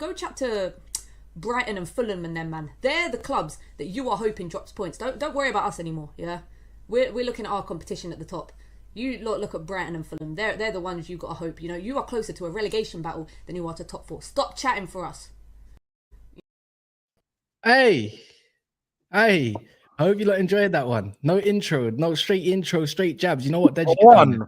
go chat to Brighton and Fulham and them, man. They're the clubs that you are hoping drops points. Don't worry about us anymore. Yeah, we're looking at our competition at the top. You look at Brighton and Fulham. They're the ones you got to hope. You know, you are closer to a relegation battle than you are to top 4. Stop chatting for us. Hey, I hope you lot enjoyed that one. No intro, no straight intro, straight jabs. You know what, Deji?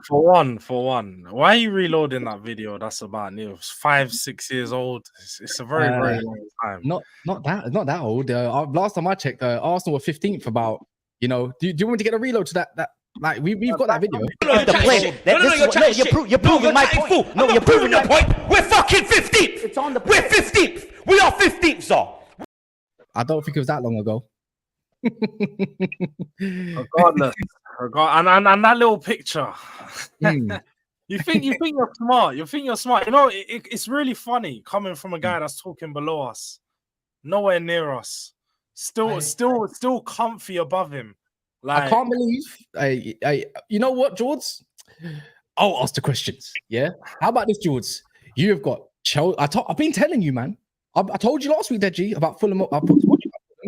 For one. Why are you reloading that video? That's about 5-6 years old. It's a very long time. Not that old. Last time I checked, Arsenal were 15th. About do you want me to get a reload to that? Like we've got that video. You're proving my point. No, you're proving your point. We're fucking 15th. It's on the. We're 15th. We are 15th, sir. I don't think it was that long ago. Regardless, and that little picture. You think you're smart. You think you're smart. You know, it's really funny coming from a guy that's talking below us, nowhere near us, still comfy above him. Like, I can't believe. You know what, JORDZ? I'll ask the questions. Yeah. How about this, JORDZ? You have got Chelsea. I've been telling you, man. I told you last week, Deji, about Fulham.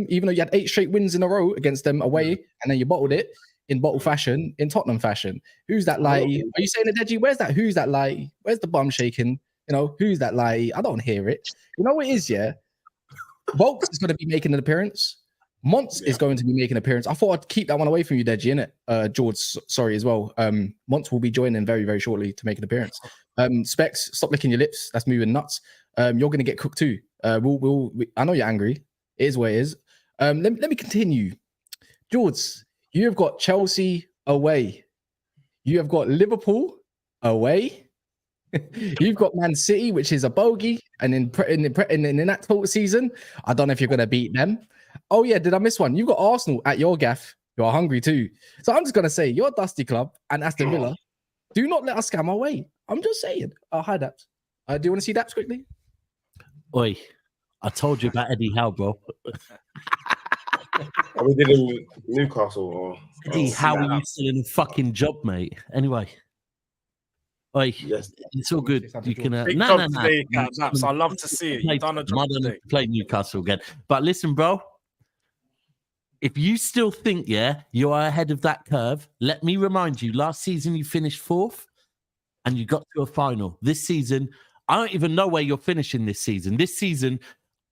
Even though you had 8 straight wins in a row against them away, and then you bottled it in bottle fashion, in Tottenham fashion. Who's that lie? Are you saying it, Deji? Where's that? Who's that lie? Where's the bum shaking? Who's that lie? I don't hear it. You know what it is, yeah? Volks is going to be making an appearance. Monts is going to be making an appearance. I thought I'd keep that one away from you, Deji, innit? JORDZ, sorry as well. Monts will be joining very, very shortly to make an appearance. Specks, stop licking your lips. That's moving nuts. You're going to get cooked too. I know you're angry. It is what it is. Let me continue. JORDZ, you have got Chelsea away. You have got Liverpool away. You've got Man City, which is a bogey. And in that total season, I don't know if you're going to beat them. Oh, yeah, did I miss one? You've got Arsenal at your gaff. You're hungry too. So I'm just going to say, your Dusty Club and Aston Villa, do not let us scam our way. I'm just saying. Hi, Daps. Do you want to see Daps quickly? Oi, I told you about Eddie Howe, bro. Are we dealing with Newcastle or Eddie, how are you still in a fucking job, mate? Anyway. Oi, yes, it's all good. You can no. I love to see it. You've done a job today. Play Newcastle again. But listen, bro. If you still think, you are ahead of that curve, let me remind you, last season you finished 4th and you got to a final. This season, I don't even know where you're finishing this season. This season,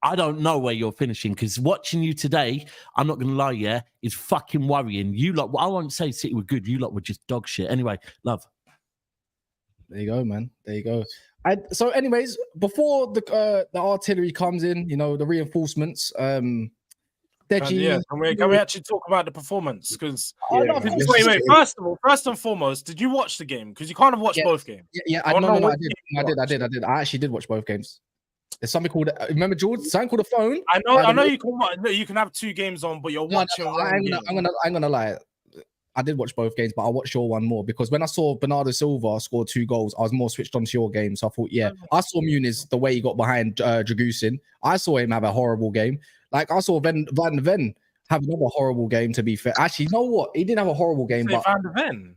I don't know where you're finishing because watching you today, I'm not going to lie, is fucking worrying. You lot, I won't say City were good. You lot were just dog shit. Anyway, love. There you go, man. There you go. So anyways, before the artillery comes in, the reinforcements, Deji, can we actually talk about the performance? Because wait. First and foremost, did you watch the game? Because you kind of watched both games. I did. I actually did watch both games. There's something called remember, JORDZ? Something called a phone. I know you can have 2 games on, but you're watching. I'm gonna lie. I did watch both games, but I watched your one more because when I saw Bernardo Silva score 2 goals, I was more switched on to your game. So I thought, I saw Muniz the way he got behind Dragusin. I saw him have a horrible game. Like I saw Van de Ven have another horrible game. To be fair, actually, you know what? He didn't have a horrible game. But Van de Ven.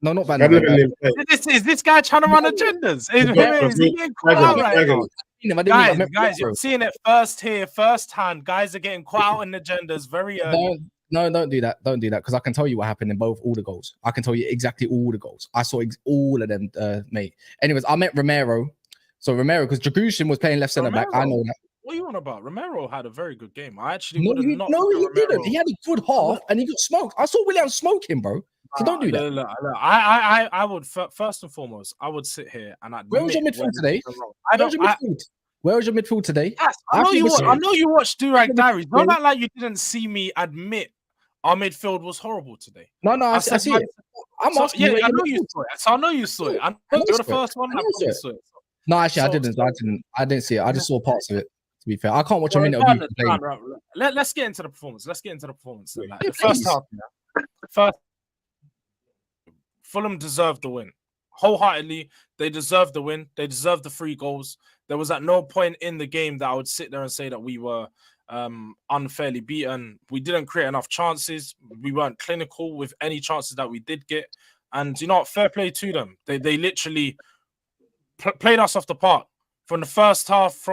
No, not Van de Ven. Is this guy trying to run agendas? Is he getting caught out right now? Guys, you're seeing it first hand. Guys are getting caught out in agendas very early. No, don't do that. Don't do that because I can tell you what happened in all the goals. I can tell you exactly all the goals. I saw all of them, mate. Anyways, I met Romero. So Romero, because Dragusin was playing left centre back. I know that. What are you on about? Romero had a very good game. I actually he didn't. He had a good half and he got smoked. I saw William smoke him, bro. So don't do that. Look, I would first and foremost, I would sit here and admit. Where was your midfield today? Where was your midfield today? Yes, I know you watched Durag Diaries. Don't act like you didn't see me admit our midfield was horrible today. No, I see it. I'm asking you. I know you saw it. So I know you saw it. I know you're the first one. I saw it. No, actually, I didn't see it. I just saw parts of it. To be fair, I can't watch a minute of you. Let's get into the performance. The first half. First, Fulham deserved the win. Wholeheartedly, they deserved the win. They deserved the 3 goals. There was at no point in the game that I would sit there and say that we were unfairly beaten. We didn't create enough chances. We weren't clinical with any chances that we did get. And fair play to them. They literally played us off the park from the first half,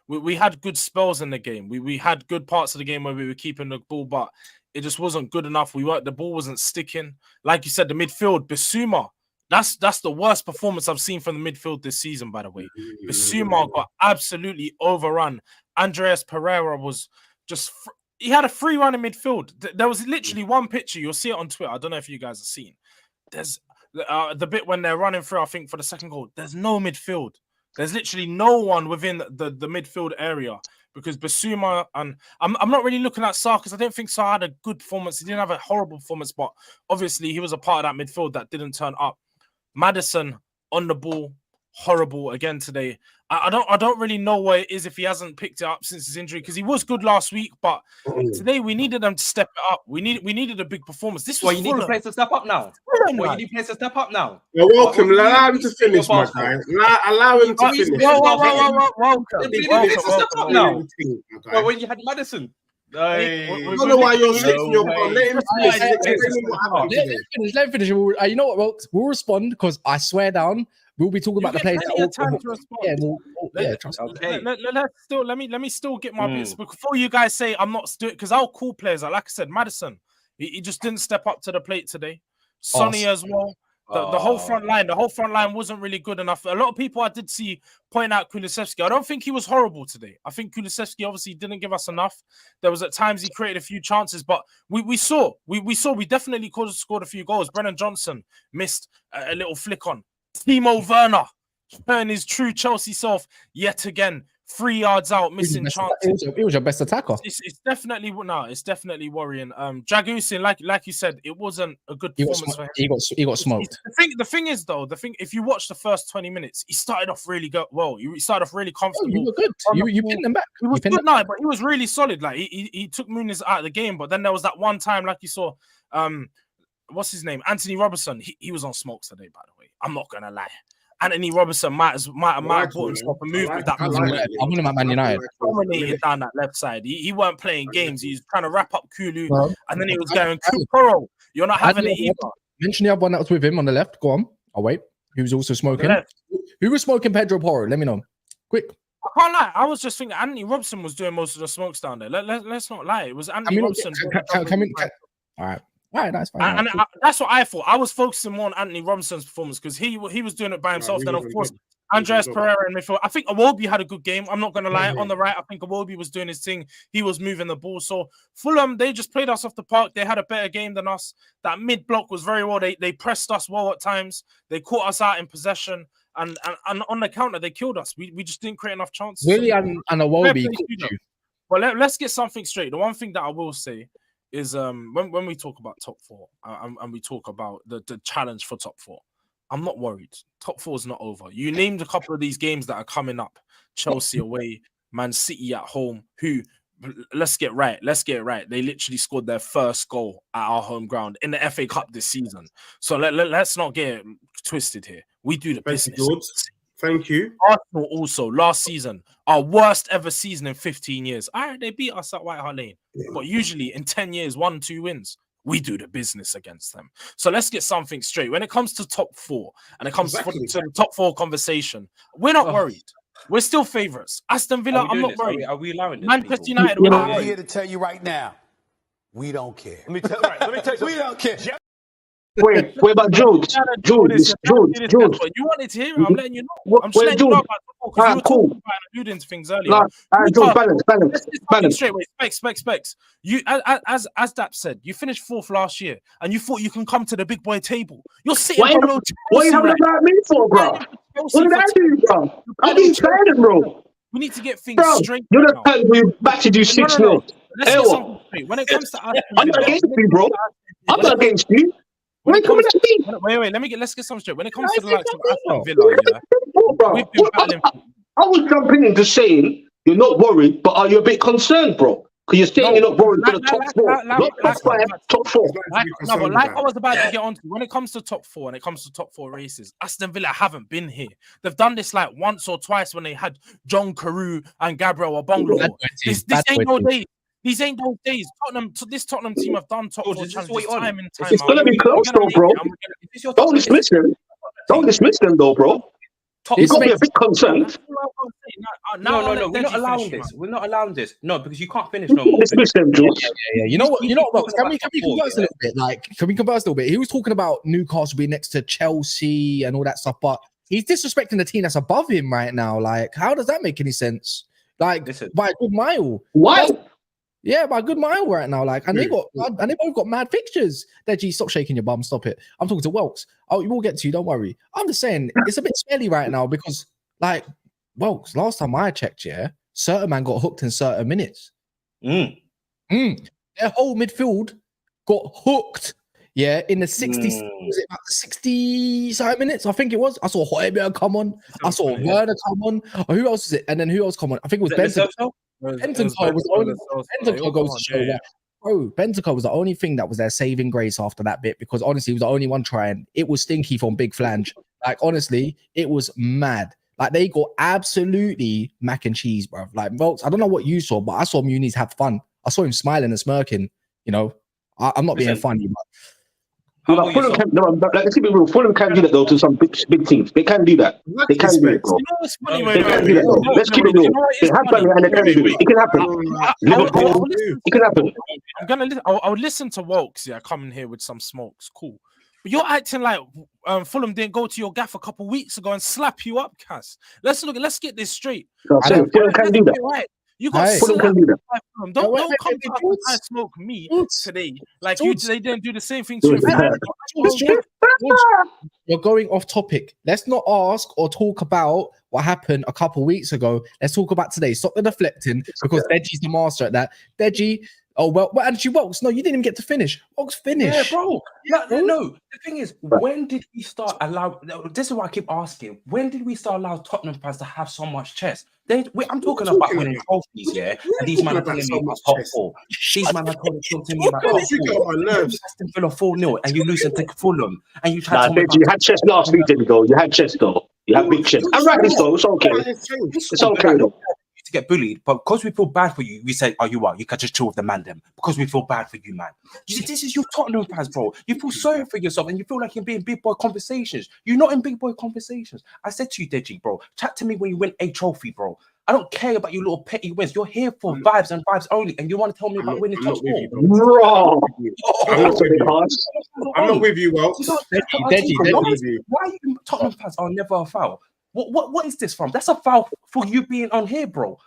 we had good spells in the game. We had good parts of the game where we were keeping the ball, but it just wasn't good enough. The ball wasn't sticking. Like you said, the midfield, Bissouma, that's the worst performance I've seen from the midfield this season, by the way. Bissouma got absolutely overrun. Andreas Pereira was just... He had a free run in midfield. There was literally one picture. You'll see it on Twitter. I don't know if you guys have seen. There's the bit when they're running through, I think, for the second goal. There's no midfield. There's literally no one within the midfield area because Bissouma and I'm not really looking at Sarr because I don't think Sarr had a good performance. He didn't have a horrible performance, but obviously he was a part of that midfield that didn't turn up. Maddison on the ball, horrible again today. I don't really know what it is if he hasn't picked it up since his injury because he was good last week, but today we needed them to step it up. We needed a big performance. This was you need the players to step up now. You need players to step up now. You're welcome. Allow him to finish, my guy. Allow him to finish. Welcome. Step up now. Well, when you had Maddison. I don't know why you're shaking your bum. Let him finish. Let him finish. You know what? We'll respond because I swear down. We'll be talking about the players. Let me still get my bits before you guys say I'm not doing because I'll call players. Like I said, Maddison, he just didn't step up to the plate today. Sonny as well. The whole front line wasn't really good enough. A lot of people I did see point out Kulusevski. I don't think he was horrible today. I think Kulusevski obviously didn't give us enough. There was at times he created a few chances, but we definitely could have scored a few goals. Brennan Johnson missed a little flick on. Timo Werner showing his true Chelsea self yet again. 3 yards out, missing chances. It was your best attacker. It's definitely worrying. Dragusin, like you said, it wasn't a good performance for him. He got smoked. The thing is, if you watch the first 20 minutes, he started off really well. He started off really comfortable. You were good. You pinned him back. He was good now, but he was really solid. Like he took Muniz out of the game, but then there was that one time, like you saw, what's his name? Anthony Robertson. He was on smokes today, by the way. I'm not gonna lie. Anthony Robertson might have brought himself a move with that. I'm on him at Man United. Dominated down that left side. He weren't playing games. He was trying to wrap up Kulu, and then he was going, Kuporo, you're not having it either. Mention the other one that was with him on the left. Go on. I'll wait. He was also smoking. Who was smoking Pedro Porro? Let me know. Quick. I can't lie. I was just thinking Anthony Robertson was doing most of the smokes down there. Let's not lie. It was Anthony Robertson. All right, that's fine. And that's what I thought. I was focusing more on Anthony Robinson's performance because he was doing it by himself. Then, of course, Andreas Pereira in midfield. I think Iwobi had a good game. I'm not going to lie. On the right, I think Iwobi was doing his thing. He was moving the ball. So Fulham, they just played us off the park. They had a better game than us. That mid block was very well. They pressed us well at times. They caught us out in possession. And on the counter, they killed us. We just didn't create enough chances. Really, and Iwobi. Well, let's get something straight. The one thing that I will say is when we talk about top four and we talk about the challenge for top four, I'm not worried. Top four is not over. You named a couple of these games that are coming up. Chelsea away, Man City at home, who, let's get right. They literally scored their first goal at our home ground in the FA Cup this season. So let's not get twisted here. We do the business. Thank you. Arsenal also, last season, our worst ever season in 15 years. All right, they beat us at White Hart Lane. But usually in 10 years, 1-2 wins. We do the business against them. So let's get something straight. When it comes to top four, and it comes to the top four conversation, we're not worried. We're still favourites. Aston Villa, I'm not worried. Are we allowing this? Manchester United, we're not I'm worried. here to tell you right now, we don't care. Let me tell you. We don't care. Wait, about JORDZ? JORDZ. You wanted to hear it. I'm letting you know. I'm just letting you know about football because you were talking about alluding to things earlier. Balance. Straight away. Specs. You, as Dap said, you finished fourth last year, and you thought you can come to the big boy table. You're sitting below. What are you having about me for, bro? What did I do, bro? I'm being tired, bro. We need to get things Bro, straight. You're the type we battered you 6-0. Let's get something straight. When it comes to I'm not against you, bro. I'm not against you. Wait, let's get something straight. When it comes to the likes of Aston Villa, we've been battling. I was jumping into saying you're not worried, but are you a bit concerned, bro? Because you're saying you're not worried for the top four. Not top five, top four. Like I was about to get onto, when it comes to top four and it comes to top four races, Aston Villa haven't been here. They've done this like once or twice when they had John Carew and Gabriel Obonglo. This ain't no days. These ain't those days. This Tottenham team have done top four challenges time and time out. It's gonna be close, though, bro. Don't dismiss them. Don't dismiss them, though, bro. You've got to be a bit concerned. No, we're not allowing this. We're not allowing this. No, because you can't finish no more. Dismiss them, George. Yeah. You know what? Can we converse a little bit? Like, can we converse a little bit? He was talking about Newcastle being next to Chelsea and all that stuff, but he's disrespecting the team that's above him right now. Like, how does that make any sense? Like, by a good mile. What? Yeah, by a good mile right now. Like, and they both got mad fixtures. Deji, stop shaking your bum. Stop it. I'm talking to Welks. Oh, we'll get to you. Don't worry. I'm just saying it's a bit smelly right now because, like, Welks, last time I checked, certain man got hooked in certain minutes. Their whole midfield got hooked. Yeah, in the 60, was it about 60 something minutes? I think it was. I saw Højbjerg come on. I saw Werner come on. Oh, who else was it? And then who else come on? I think it was Bentancur. Bentancur was the only. Bentancur goes to show that. Bro, Bentancur was the only thing that was their saving grace after that bit because honestly, he was the only one trying. It was stinky from big flange. Like honestly, it was mad. Like they got absolutely mac and cheese, bro. Like, Volks, I don't know what you saw, but I saw Muniz have fun. I saw him smiling and smirking. You know, I'm not being funny, but. Fulham let's keep it real. Fulham can do that though to some big teams. They can do that. They can do it, bro. Let's keep it real. They have done it and they can do it. It can happen. Liverpool, it can happen. I would listen to Wolks, coming here with some smokes. Cool. But you're acting like Fulham didn't go to your gaff a couple weeks ago and slap you up, Cass. Let's get this straight. Fulham can do that. Right. You got Fulham can do that. Don't come to us and smoke me today. Like they didn't do the same thing to you. You're going off topic. Let's not ask or talk about what happened a couple weeks ago. Let's talk about today. Stop the deflecting because Deji's the master at that. Deji. Oh, well, actually, Welks, no, you didn't even get to finish. Welks, finish. Yeah, bro. No. The thing is, when did we start allow? This is why I keep asking. When did we start allow Tottenham fans to have so much chest? I'm talking about winning trophies, and these men are telling me about top four. These men are telling me about top four. Aston Villa 4-0, and you lose to Fulham, and you try to. You had chest last week, didn't you? Though you had chest though. You had big chest. I'm right, though. It's okay. It's okay though. To get bullied, but because we feel bad for you, we say, "Oh, you can just chill with the man, them." Because we feel bad for you, man. This is your Tottenham fans, bro. You feel sorry for yourself, and you feel like you're being big boy conversations. You're not in big boy conversations. I said to you, Deji, bro, chat to me when you win a trophy, bro. I don't care about your little petty wins. You're here for vibes and vibes only, and you want to tell me about winning top four. Bro, I'm not with you, Well. Deji. Why you Tottenham fans are never a foul? What is this from? That's a foul for you being on here, bro.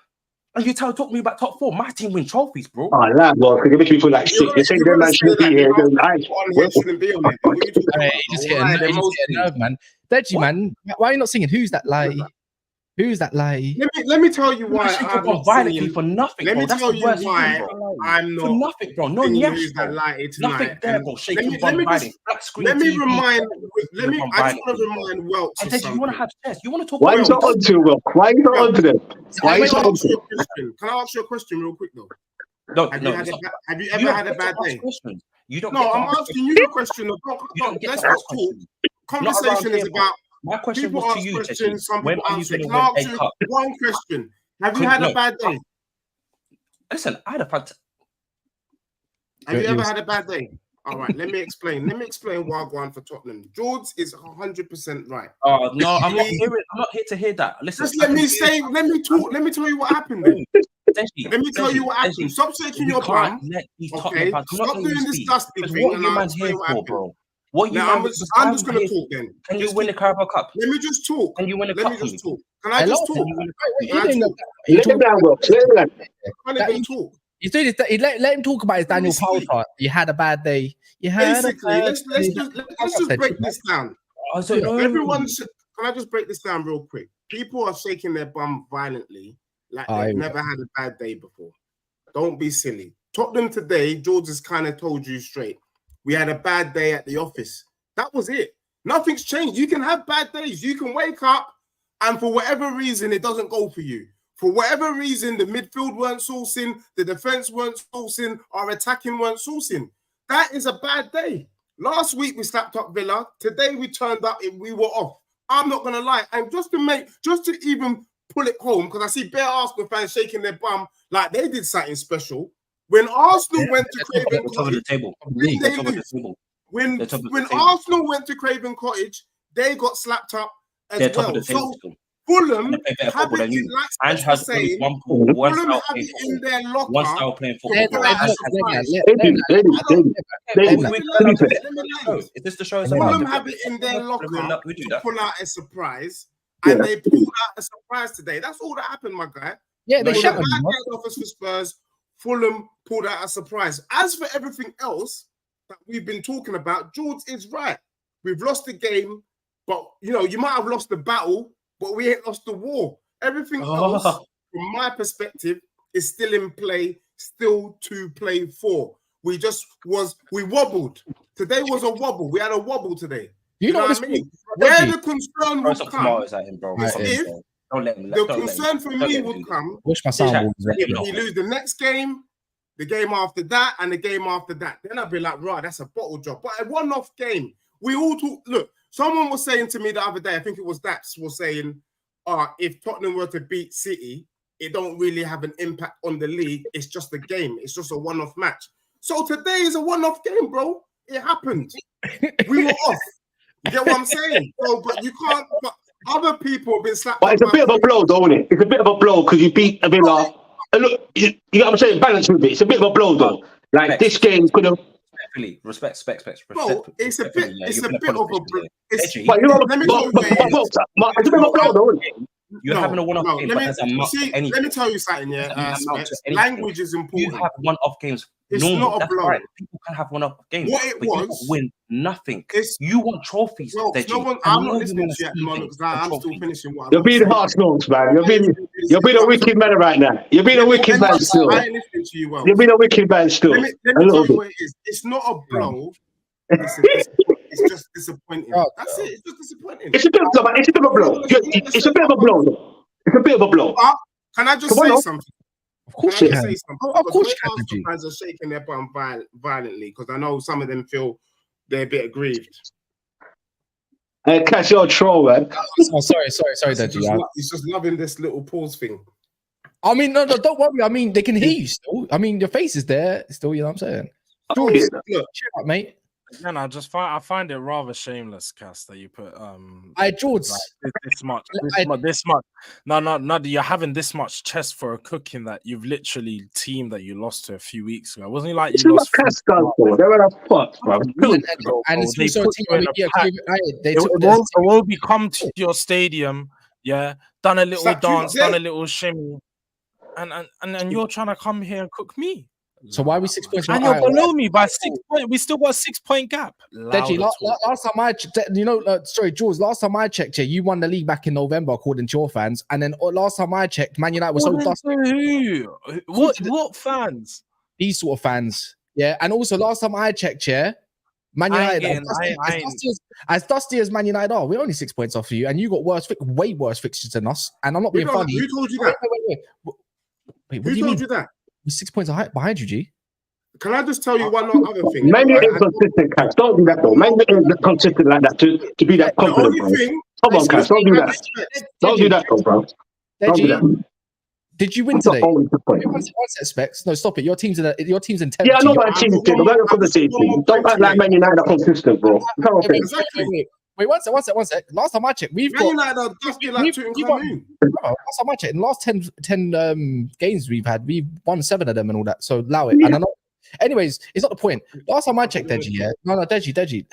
And you talk me about top four. My team win trophies, bro. Oh, that bro, because it makes me feel like shit. You're saying that man shouldn't be here. Shouldn't be on it. Just getting a nerve, man. Deji, man, why are you not singing? Who's that lie? Who's that lie? Let me tell you why I'm not violently for nothing. Let me tell you why I'm not for nothing, bro. No news that lie nothing there, bro. Shaking let me just remind Welks. And you want to have chest. You want to talk. Why is not onto Welks? Why are you not onto them? Why is not onto them? Can I ask you a question real quick though? Have you ever had a bad day? You don't. No, I'm asking you a question. Let's not talk. Conversation is about. My question was to you, Deji. When are you going to win a cup? One question. Have you had a bad day? Listen, I had a bad. Have you ever had a bad day? All right, let me explain. Let me explain why I'm going for Tottenham. JORDZ is 100% right. Oh no, I'm not here to hear that. Listen, just let me talk. Let me tell you what happened. Then. Let me tell you what happened. Stop shaking your bum. Okay, stop doing this dusty thing. What are you man here for, bro? I'm just going to talk then. Can you win the Carabao Cup? Let me just talk. Can you win the cup? Let me just talk. Can I just talk? Let him down, Welks. Let him down. Can't even talk. He's doing this. Let him talk about his Daniel Powell part. You had a bad day. Basically, let's just break this down. Everyone should. Can I just break this down real quick? People are shaking their bum violently, like they've never had a bad day before. Don't be silly. Tottenham today, JORDZ has kind of told you straight. We had a bad day at the office. That was it. Nothing's changed. You can have bad days. You can wake up and for whatever reason, it doesn't go for you. For whatever reason, the midfield weren't sourcing, the defense weren't sourcing, our attacking weren't sourcing. That is a bad day. Last week, we slapped up Villa. Today, we turned up and we were off. I'm not going to lie. And just to even pull it home, because I see bare Arsenal fans shaking their bum like they did something special. When Arsenal went to Craven Cottage, when Arsenal went to Craven Cottage, they got slapped up as well. So Fulham have it in, like Specks saying, Fulham have it in their locker. One style playing football. Is this the show? Fulham have it in their locker to pull out a surprise, and they pulled out a surprise today. That's all that happened, my guy. Yeah, they shut offers for Spurs. Fulham pulled out a surprise. As for everything else that we've been talking about, JORDZ is right. We've lost the game, but you might have lost the battle, but we ain't lost the war. Everything else, from my perspective, is still in play, still to play for. We wobbled. Today was a wobble. We had a wobble today. You know what I mean? Where the concern would come is if the concern for me would come if we lose the next game, the game after that, and the game after that. Then I'd be like, right, that's a bottle job. But a one-off game, we all talk. Look, someone was saying to me the other day, I think it was Daps, was saying, if Tottenham were to beat City, it don't really have an impact on the league. It's just a game. It's just a one-off match. So today is a one-off game, bro. It happened. We were off. You get what I'm saying? So, but you can't. But other people have been slapped. But it's a bit of a blow, though, isn't it? It's a bit of a blow because you beat Villa. Look, you know what I'm saying? Balance with it. It's a bit of a blow, though. Like this game could have. Respect. Bro, it's a bit. It's a bit of a blow. But you know, it's a bit of a blow, though, isn't it? You're having a one-off game. Let me tell you something. Yeah, language is important. You have one-off games. It's not a blow. Right. People can have one-off games. What it was, you don't win nothing. You want trophies. Well, I'm not listening to you at the moment because I'm still finishing what I'm You're being harsh, notes, man. You're being a wicked man right now. You're being a wicked man still. I ain't listening to you well. You're being a wicked man still. Let me tell you what it is. It's not a blow. It's just disappointing. That's it. It's just disappointing. It's a bit of a blow. It's a bit of a blow. It's a bit of a blow. Can I just say something? Of course you can. Of course you can. Fans are shaking their bum violently because I know some of them feel they're a bit aggrieved. Cash, you're a troll, man. Oh, sorry, Deji. He's just loving this little pause thing. I mean, no, don't worry. I mean, they can hear you still. I mean, your face is there still. You know what I'm saying? Look, cheer up, mate. And I find it rather shameless, Cass, that you put JORDZ this much. No, you're having this much chest for a cooking that you've literally teamed that you lost to a few weeks ago. It wasn't like you lost. And it's also Iwobi come to your stadium, done a little dance, done a little shimmy, and you're trying to come here and cook me. So why are we 6 points? And you're below me by 6 points. We still got a 6 point gap. Deji, last time I checked, JORDZ, last time I checked, you won the league back in November, according to your fans. And then last time I checked, Man United was so dusty. What fans? These sort of fans. Yeah. And also last time I checked, Man United, as dusty as Man United are, we're only 6 points off you, and you got way worse fixtures than us. And I'm not being funny. Who told you that? Wait, who told you that? We're 6 points behind you, G. Can I just tell you one other thing? Man, you ain't consistent, Cash. Don't do that, though. Man, you ain't consistent like that to be that confident, bro. Come on, Cash. Don't do that. Don't do that, bro. Don't do that. Did you win today? One set, Specks. No, stop it. Your team's in 10th. Yeah, I know my team's in 10th. I'm not going to say team. Don't act like Man United are consistent, bro. Wait, one sec. Last time I checked, we've got. Last time I checked, in the last 10 games we've had, we've won 7 of them and all that. So allow it. And I know. Anyways, it's not the point. Last time I checked, Deji, Deji.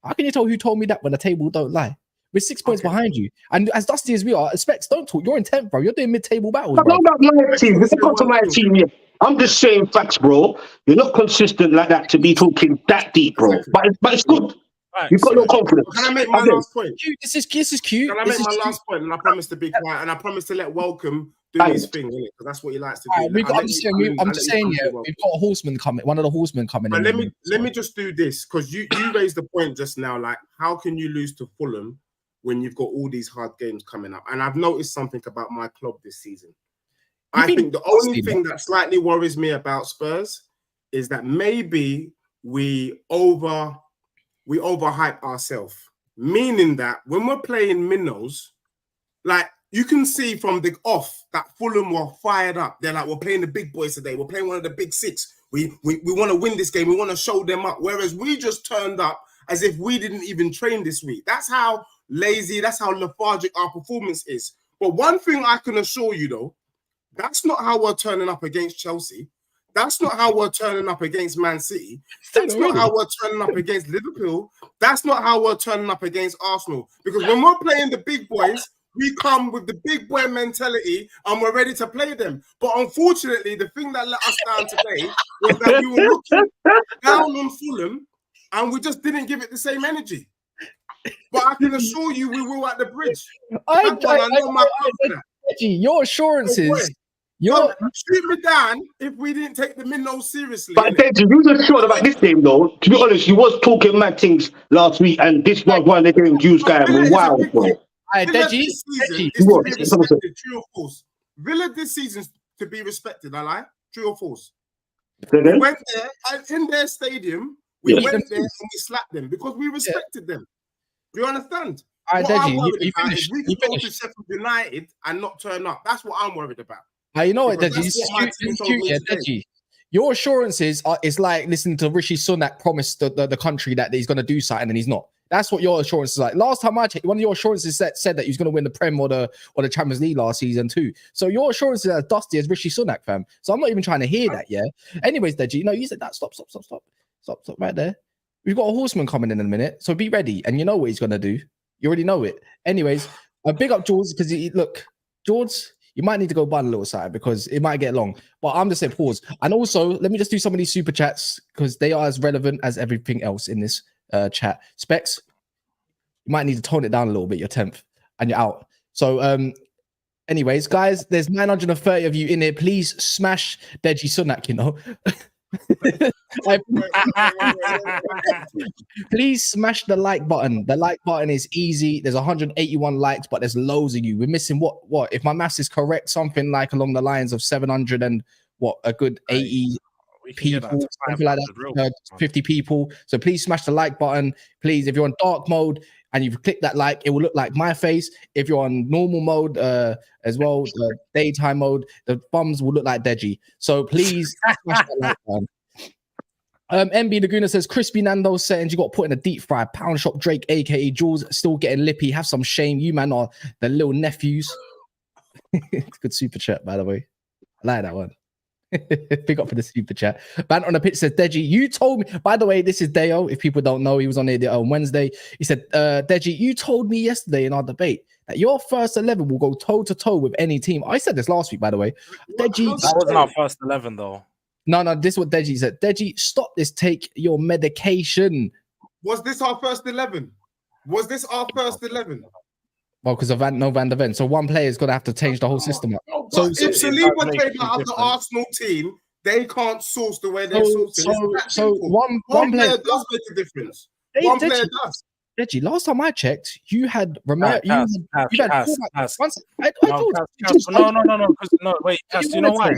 How can you tell who told me that when the table don't lie? We're 6 points behind you, and as dusty as we are, Specks, don't talk. You're in 10th, bro. You're doing mid-table battles. Bro. Not my team. This is not to my team yet. I'm just saying facts, bro. You're not consistent like that to be talking that deep, bro. But it's good. Right, you've got no confidence. Can I make my last point? This is cute. Can I make my last point? And I promise to be quiet, and I promise to let Welcome do his thing, innit? Because that's what he likes to do. I'm just saying, we've got a horseman coming. One of the horsemen coming. But let me just do this, because you raised the point just now. Like, how can you lose to Fulham when you've got all these hard games coming up? And I've noticed something about my club this season. I think the only thing that slightly worries me about Spurs is that maybe we overhype ourselves. Meaning that when we're playing minnows, like you can see from the off that Fulham were fired up. They're like, we're playing the big boys today. We're playing one of the big six. We want to win this game. We want to show them up. Whereas we just turned up as if we didn't even train this week. That's how lazy. That's how lethargic our performance is. But one thing I can assure you, though, that's not how we're turning up against Chelsea. That's not how we're turning up against Man City. That's not how we're turning up against Liverpool. That's not how we're turning up against Arsenal. Because when we're playing the big boys, we come with the big boy mentality and we're ready to play them. But unfortunately, the thing that let us down today was that we were looking down on Fulham and we just didn't give it the same energy. But I can assure you we will at the bridge. I know my confidence. Your assurances. Shoot me down if we didn't take the minnows seriously. But Deji, you just sure about this game though. To be honest, you was talking mad things last week, and this was one of the games you guys were wild for. Deji, true or false? Villa this season to be respected, I lie. True or false? We went there in their stadium. We went there and we slapped them because we respected them. Do you understand? What I'm worried about is we can go to Sheffield United and not turn up. That's what I'm worried about. You know what, Deji? Deji. Your assurances is like listening to Rishi Sunak promise the country that he's going to do something and he's not. That's what your assurance is like. Last time I checked, one of your assurances said that he's going to win the Prem or the Champions League last season too. So your assurance is as dusty as Rishi Sunak, fam. So I'm not even trying to hear that, yeah? Anyways, Deji, no, you said that. Stop right there. We've got a horseman coming in a minute, so be ready. And you know what he's going to do. You already know it. Anyways, big up JORDZ because look, JORDZ, you might need to go buy a little side because it might get long. But I'm just saying pause. And also, let me just do some of these super chats because they are as relevant as everything else in this chat. Specks, you might need to tone it down a little bit. You're 10th and you're out. So, anyways, guys, there's 930 of you in here. Please smash Deji Sunak, you know. Please smash the like button. The like button is easy. There's 181 likes, but there's loads of you. We're missing what if my maths is correct, something like along the lines of 700 and a good 80 people, something like that, 50 people. So please smash the like button. Please, if you're on dark mode and you've clicked that like, it will look like my face. If you're on normal mode as well, daytime mode, the thumbs will look like Deji. So please smash that like button. MB Laguna says Crispy Nando's settings you got put in a deep fry. Pound Shop Drake, aka JORDZ, still getting lippy. Have some shame. You man are the little nephews. Good super chat, by the way. I like that one. Big up for the super chat. Bant on the pitch says Deji, you told me. By the way, this is Deo. If people don't know, he was on here on Wednesday. He said, Deji, you told me yesterday in our debate that your first 11 will go toe to toe with any team. I said this last week, by the way. Deji, that wasn't our first 11 though. No, this is what Deji said. Deji, stop this. Take your medication. Was this our first 11? Was this our first 11? Well, because of Van der Ven. So one player is going to have to change the whole system up. So if Saliba came out of the Arsenal team, they can't source the way they're sourcing. So one player does make a difference. One player does. Reggie, last time I checked, you had Romero. You had wait, you know why?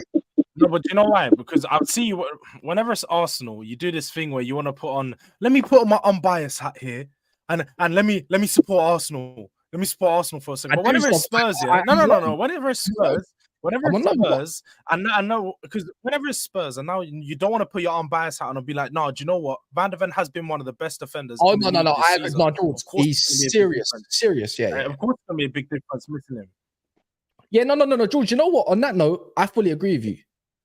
No, but you know why? Because I'll see you whenever it's Arsenal, you do this thing where you want to put on. Let me put on my unbiased hat here, and let me support Arsenal. Let me support Arsenal for a second. But whenever it's Spurs, no. Whenever it's Spurs, I know because whenever it's Spurs, and now you don't want to put your unbiased hat on and be like, no, do you know what? Van der Ven has been one of the best defenders. Oh no, he's serious. Yeah. Of course, it's gonna be a big difference missing him. Yeah, no, George. You know what? On that note, I fully agree with you.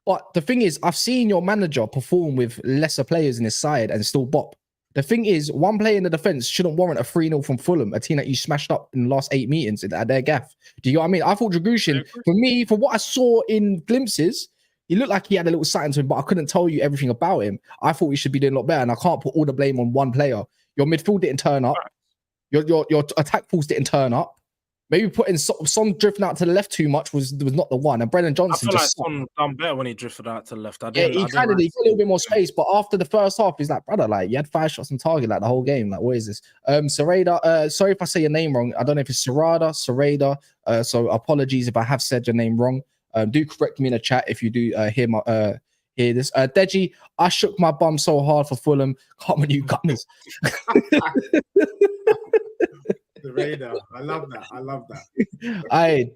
But the thing is, I've seen your manager perform with lesser players in his side and still bop. The thing is, one player in the defense shouldn't warrant a 3-0 from Fulham, a team that you smashed up in the last 8 meetings at their gaff. Do you know what I mean? I thought Dragushin, for me, from what I saw in glimpses, he looked like he had a little something to him, but I couldn't tell you everything about him. I thought he should be doing a lot better, and I can't put all the blame on one player. Your midfield didn't turn up. Your attack force didn't turn up. Maybe putting Son drifting out to the left too much was not the one. And Brennan Johnson I feel like Son done better when he drifted out to the left. He got a little bit more space, but after the first half, he's like, brother, like you had 5 shots on target like the whole game. Like, what is this? Sarada, sorry if I say your name wrong. I don't know if it's Sarada. So apologies if I have said your name wrong. Do correct me in the chat if you do hear this. Deji, I shook my bum so hard for Fulham. Come on, you gunners. The radar. I love that.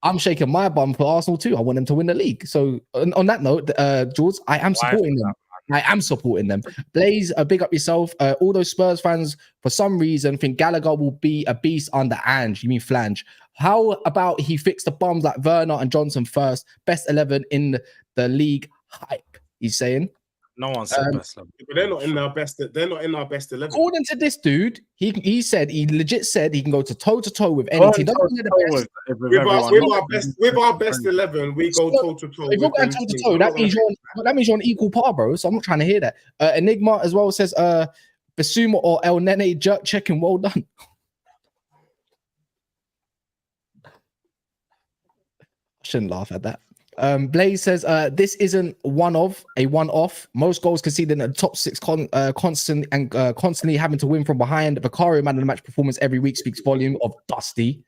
I'm shaking my bum for Arsenal too. I want them to win the league. So on that note, JORDZ, I am supporting them. I am supporting them. Blaze, big up yourself. All those Spurs fans, for some reason, think Gallagher will be a beast under Ange. You mean Flange? How about he fix the bums like Werner and Johnson first? Best 11 in the league. Hype. He's saying. No one said best 11. But they're not in our best. They're not in our best 11. According to this dude, he legit said he can go toe to toe with any team. With our best 11, we go toe to toe. If you're going toe to toe, that means you're on equal par, bro. So I'm not trying to hear that. Enigma as well says Basuma or El Nene jerk checking. Well done. I shouldn't laugh at that. Blaze says this isn't a one-off. Most goals conceded in the top 6 constantly having to win from behind. Vicario man of the match performance every week speaks volume of Dusty.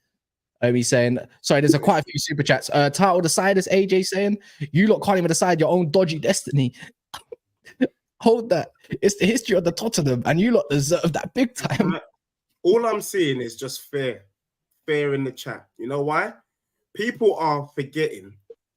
He's saying, sorry, there's quite a few super chats. Title deciders, AJ saying, you lot can't even decide your own dodgy destiny. Hold that. It's the history of the Tottenham, and you lot deserve that big time. All I'm seeing is just fear in the chat. You know why? People are forgetting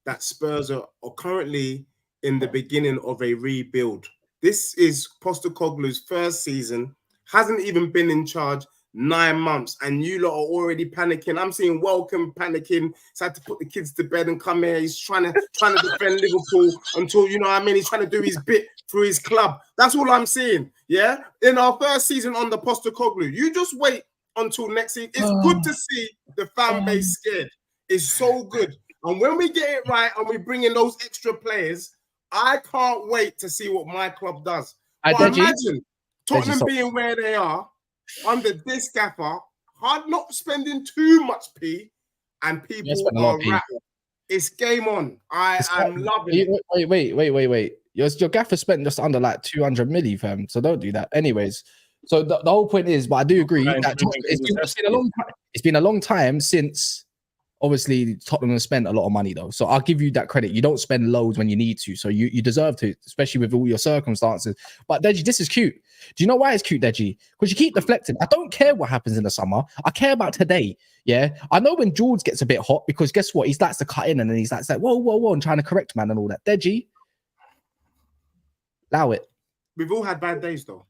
that Spurs are currently in the beginning of a rebuild. This is Postecoglou's first season, hasn't even been in charge 9 months, and you lot are already panicking. I'm seeing Welcome panicking. He's had to put the kids to bed and come here. He's trying to defend Liverpool until, you know what I mean, he's trying to do his bit through his club. That's all I'm seeing, yeah? In our first season under Postecoglou, you just wait until next season. It's good to see the fan base scared. It's so good. And when we get it right and we bring in those extra players, I can't wait to see what my club does. But imagine Tottenham being where they are under this gaffer, not spending too much P, and people are rattled. It's game on. I'm loving it. Wait. Your gaffer spent just under like 200 milli, fam. So don't do that. Anyways, so the whole point is, but I do agree that it's been a long time since. Obviously, Tottenham has spent a lot of money, though. So I'll give you that credit. You don't spend loads when you need to. So you deserve to, especially with all your circumstances. But Deji, this is cute. Do you know why it's cute, Deji? Because you keep deflecting. I don't care what happens in the summer. I care about today. Yeah. I know when JORDZ gets a bit hot, because guess what? He starts to cut in and then he's like, whoa, and trying to correct man and all that. Deji, allow it. We've all had bad days, though.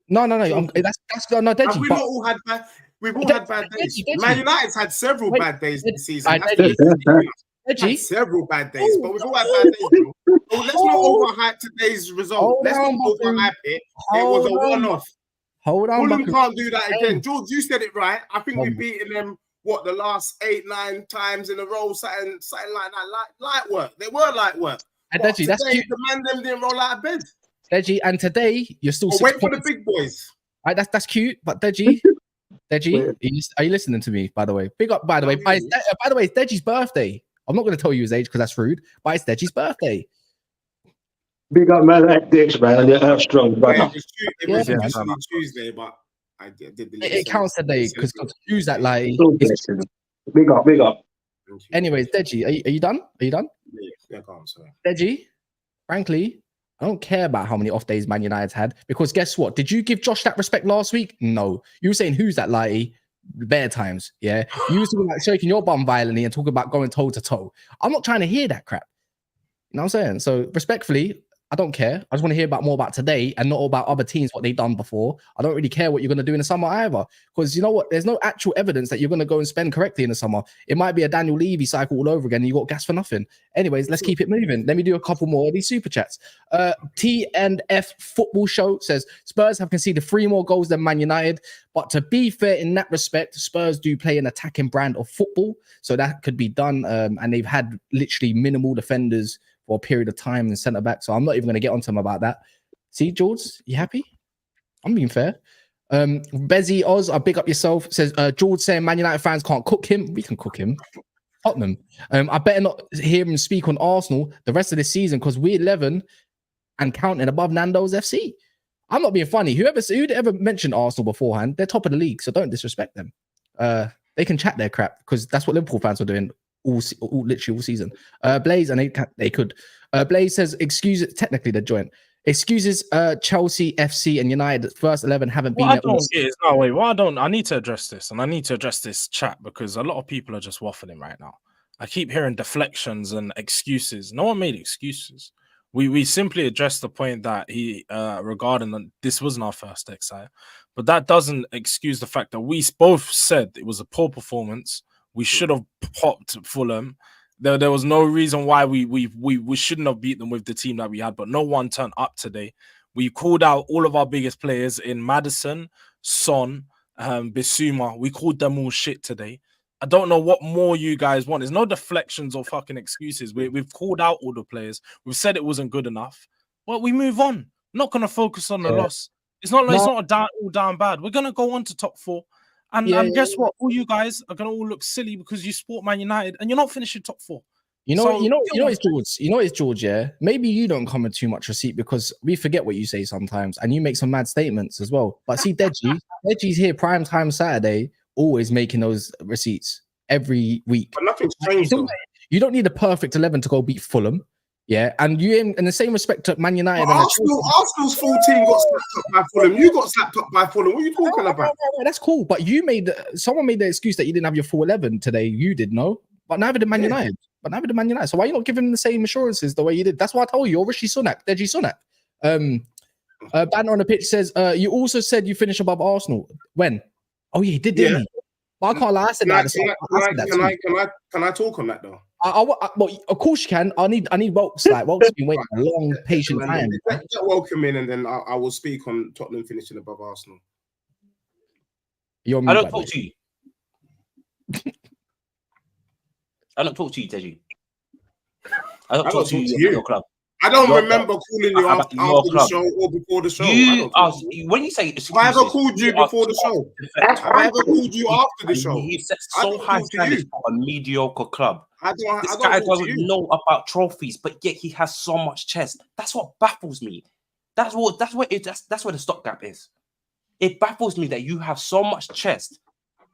No. That's no, Deji. We've all had bad. We've all had bad days. Man United's had several bad days this season. Several bad days, but we've all had bad days. So let's not overhype today's result. Let's not overhype it. It was a one-off. Hold on. Fulham can't do that again. JORDZ, you said it right. I think we've beaten them, the last 8-9 times in a row, something like that. Light work. They were light work. And Deji, that's cute. The man them didn't roll out of bed. Deji, and today you're still wait for the big boys. Right, that's cute, but Deji, are you listening to me? By the way, big up. By the way, it's Deji's birthday. I'm not going to tell you his age because that's rude. But it's Deji's birthday. Big up, man. That Deji, man. You're strong, brother. It was usually Tuesday, but I did the. It counts today because to use that like. Big up. Anyways, Deji, are you done? Are you done? Yeah, go on, sorry. Deji, frankly, I don't care about how many off days Man United's had, because guess what? Did you give Josh that respect last week? No. You were saying, who's that lighty? Bare times, yeah? You were talking about shaking your bum violently and talking about going toe to toe. I'm not trying to hear that crap. You know what I'm saying? So respectfully, I don't care. I just want to hear more about today and not all about other teams, what they've done before. I don't really care what you're going to do in the summer either. Because you know what? There's no actual evidence that you're going to go and spend correctly in the summer. It might be a Daniel Levy cycle all over again and you got gas for nothing. Anyways, let's keep it moving. Let me do a couple more of these super chats. T&F Football Show says, Spurs have conceded 3 more goals than Man United. But to be fair in that respect, Spurs do play an attacking brand of football. So that could be done. And they've had literally minimal defenders for a period of time in centre back. So I'm not even going to get onto them about that. See, JORDZ, you happy? I'm being fair. Bezzy Oz, I big up yourself, says JORDZ saying Man United fans can't cook him. We can cook him. Tottenham. I better not hear him speak on Arsenal the rest of this season because we're 11 and counting above Nando's FC. I'm not being funny. Who'd ever mentioned Arsenal beforehand, they're top of the league, so don't disrespect them. They can chat their crap because that's what Liverpool fans were doing literally all season. Blaze, and they could. Blaze says, excuses, technically they're joint. Excuses Chelsea, FC, and United first 11 haven't been. I need to address this, and I need to address this chat because a lot of people are just waffling right now. I keep hearing deflections and excuses. No one made excuses. We simply addressed the point that he regarding this wasn't our first exile, but that doesn't excuse the fact that we both said it was a poor performance. We should have popped Fulham. There was no reason why we shouldn't have beat them with the team that we had, but no one turned up today. We called out all of our biggest players in Maddison, Son, Bissouma. We called them all shit today. I don't know what more you guys want. There's no deflections or fucking excuses. We've called out all the players. We've said it wasn't good enough. Well, we move on. I'm not going to focus on the loss. It's not all down bad. We're going to go on to top 4. And guess what? All you guys are going to all look silly because you support Man United and you're not finishing top 4. You know, it's George. You know, it's George. Yeah, maybe you don't come with too much receipt because we forget what you say sometimes, and you make some mad statements as well. But see, Deji's here prime time Saturday, always making those receipts every week. But nothing's changed. You don't need a perfect 11 to go beat Fulham. Yeah, and you in the same respect to Man United. Arsenal's full team got slapped up by Fulham. You got slapped up by Fulham. What are you talking about? No, that's cool. But someone made the excuse that you didn't have your full 11 today. You did, no? But neither did Man United. So why are you not giving them the same assurances the way you did? That's why I told you. You're Rishi Sunak, Deji Sunak. Banner on the pitch says, you also said you finish above Arsenal. When? Oh, yeah, he did, didn't he? But I can't lie. I said that. Can I talk on that, though? Well, of course you can. I need Welks. Like, Welks has been waiting a long, patient time. Get welcome in, and then I will speak on Tottenham finishing above Arsenal. I don't talk to you. I don't talk to you, Deji. I don't talk to you at your club. I don't remember calling you after the show or before the show. When you say excuses, I ever called you before the show? I ever called you after the show? He set so high standards for a mediocre club. This guy doesn't know about trophies, but yet he has so much chest. That's what baffles me. That's where the stopgap is. It baffles me that you have so much chest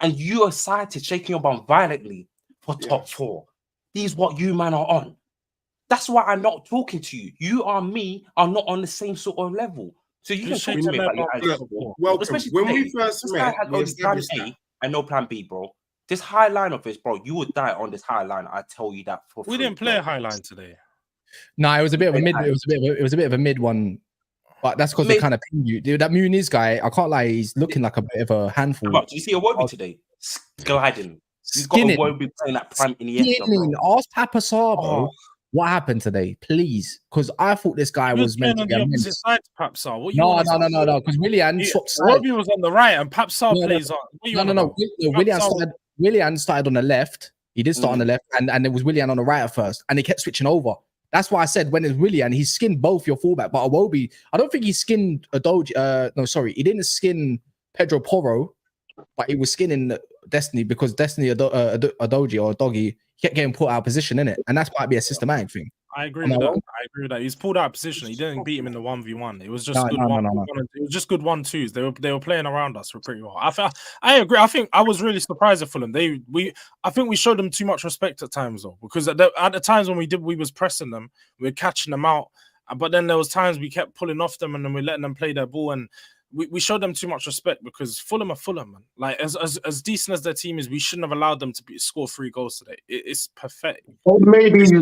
and you are excited, shaking your bum violently for top 4. These what you man are on. That's why I'm not talking to you. You and me are not on the same sort of level. So you can talk to me about well, when we first met, we plan A and no plan B, bro. This high line of this, bro, you would die on this high line. I tell you that for free. We didn't play a high line today. No, it was a bit of a mid. It was a bit of a mid one, but that's because they kind of ping you. Dude, that Muniz guy, I can't lie, he's looking like a bit of a handful. Did you see a Wobby today? Gliding. He's got a Wobby playing that prime in the end. Ask Papa Sabo. What happened today, please? Because I thought this guy was meant to be on the opposite side to Papsar. No. Because Willian swapped sides. Robbie was on the right and Papsar plays on. No. Willian started on the left. He did start on the left, and it was Willian on the right at first, and he kept switching over. That's why I said when it's Willian, he skinned both your fullback. But Iwobi, I don't think he skinned Adoji. He didn't skin Pedro Porro, but he was skinning Destiny because Destiny Adoji or Doggy kept getting put out of position in it, and that might be a systematic thing. I agree with that. He's pulled out of position. He didn't beat him in the 1v1. It was just good 1-2s. They were playing around us for pretty well. I agree. I think I was really surprised at Fulham. I think we showed them too much respect at times though, because at the times when we was pressing them, we were catching them out. But then there was times we kept pulling off them and then we letting them play their ball, and we showed them too much respect because Fulham are Fulham, man. Like as decent as their team is, we shouldn't have allowed them to score 3 goals today. It's pathetic. Well, maybe just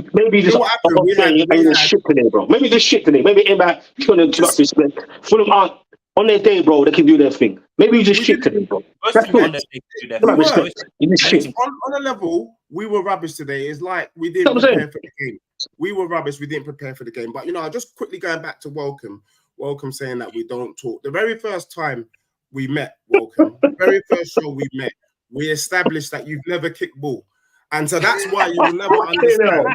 shit today, bro. Maybe just shit today. Maybe ain't about showing too much respect. Fulham aren't on their day, bro. They can do their thing. Maybe you just shit today, bro. That's good. On a level, we were rubbish today. It's like we didn't prepare for the game. We were rubbish. We didn't prepare for the game. But just quickly going back to Welcome saying that we don't talk. The very first time we met, Welcome, the very first show we met, we established that you've never kicked ball. And so that's why you will never understand.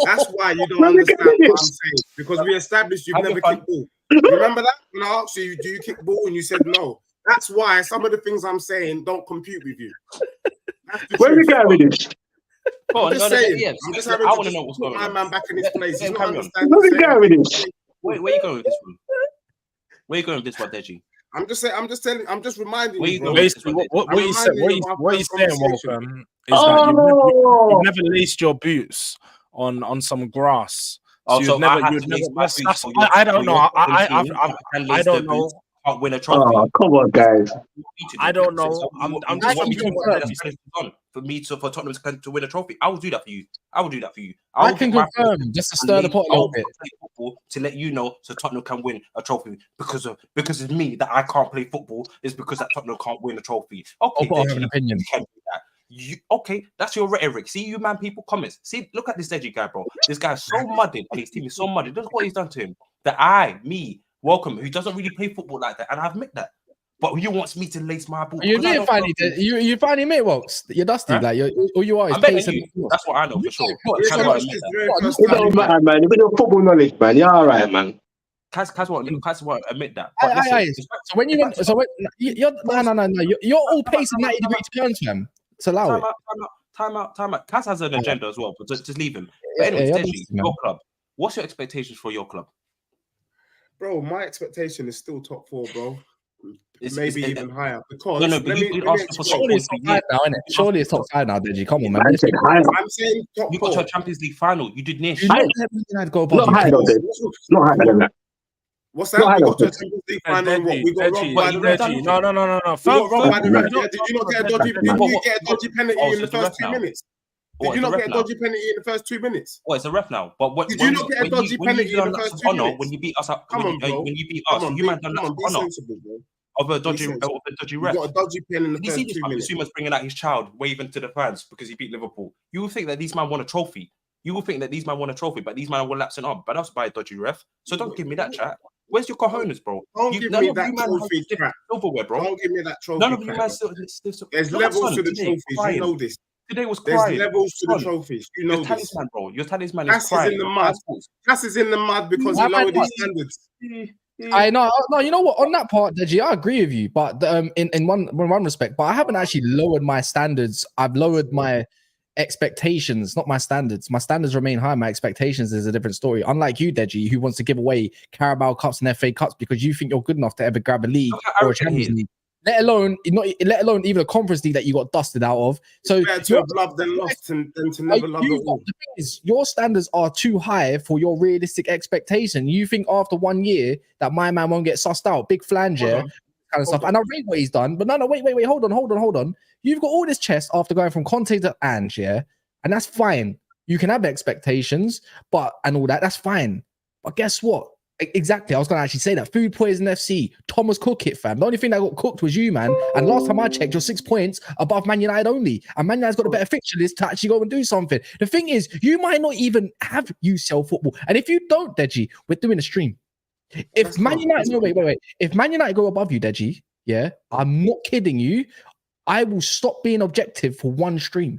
That's why you don't understand what I'm saying. Because we established you've never kicked ball. Remember that? When I asked you, do you kick ball? And you said no. That's why some of the things I'm saying don't compute with you. Where are we going with this? I'm just saying. I'm just having to put my man back in his place. He's not understanding. Where are we going with this? Where are you going with this one? Where are you going with this one, Deji? I'm just saying. I'm just reminding you. What you saying, Wolfram, is that you've never laced your boots on some grass. So I don't know. I don't know. Win a trophy. Oh, come on, guys. I don't know. I'm just for Tottenham to win a trophy. I will do that for you. I can confirm just to stir the pot a little bit. football to let you know so Tottenham can win a trophy because it's me that I can't play football is because that Tottenham can't win a trophy. Okay, I have an opinion. You can do that. Okay, that's your rhetoric. See, you man, people comments. See, look at this Deji guy, bro. This guy's so muddied and his team is so muddied. Look what he's done to him. That welcome, who doesn't really play football like that, and I admit that. But he wants me to lace my ball. You did finally, you finally made Wilkes. You're dusty, like you are. I'm betting you. That's what I know for sure. It don't matter, man. If you know football knowledge, man, you're all right, man. Kaz won't admit that. So when you're all pacing 90 degree turns, fam. So allow it. Time out. Kaz has an agenda as well, but just leave him. But anyways, Deji, your club. What's your expectations for your club? Bro, my expectation is still top 4, bro. Maybe even higher. Because surely it's top 5 now, isn't it? Surely it's top 5 now, Deji. Come on, man. I'm saying top 4. You got to a Champions League final. You did near. Not higher than that. What's that? We got to a Champions League final. We got robbed by the Reggie. No. We got robbed by the Reggie. Did you not get a dodgy penalty in the first 2 minutes? Did you not get a dodgy penalty in the first 2 minutes? Well, it's a ref now. But what did you not get a dodgy penalty in the first 2 minutes? When you beat us up, when you beat us, you man done that honor of a dodgy ref. You got a dodgy pen in the first 2 minutes. Consumer's bringing out his child, waving to the fans because he beat Liverpool. You will think that these man won a trophy. But these man were lapsing up. But that's by a dodgy ref. So don't give me that chat. Where's your cojones, bro? Don't give me that trophy crap. Silverware, bro. Don't give me that trophy. None of you man There's levels to the trophies. You know this. Today was crying. There's levels to the trophies. You know your talisman, bro. Your talisman is crying. In the mud. Cass is in the mud because he lowered his standards. I know. No, you know what? On that part, Deji, I agree with you. But in one respect, but I haven't actually lowered my standards. I've lowered my expectations, not my standards. My standards remain high. My expectations is a different story. Unlike you, Deji, who wants to give away Carabao Cups and FA Cups because you think you're good enough to ever grab a league or a Champions League. Let alone even a Conference League that you got dusted out of. So to have loved and lost and to never love it all. The thing is, your standards are too high for your realistic expectation. You think after 1 year that my man won't get sussed out, big flanger kind of stuff. And I rate what he's done, but no, wait, hold on. You've got all this chest after going from Conte to Ange, yeah, and that's fine. You can have expectations, and all that. That's fine. But guess what? Exactly. I was going to actually say that. Food Poison FC, Thomas Cook it, fam. The only thing that got cooked was you, man. And last time I checked, you're 6 points above Man United only. And Man United's got a better fixture list to actually go and do something. The thing is, you might not even have UCL football. And if you don't, Deji, we're doing a stream. If Man United, wait. If Man United go above you, Deji, yeah, I'm not kidding you. I will stop being objective for one stream.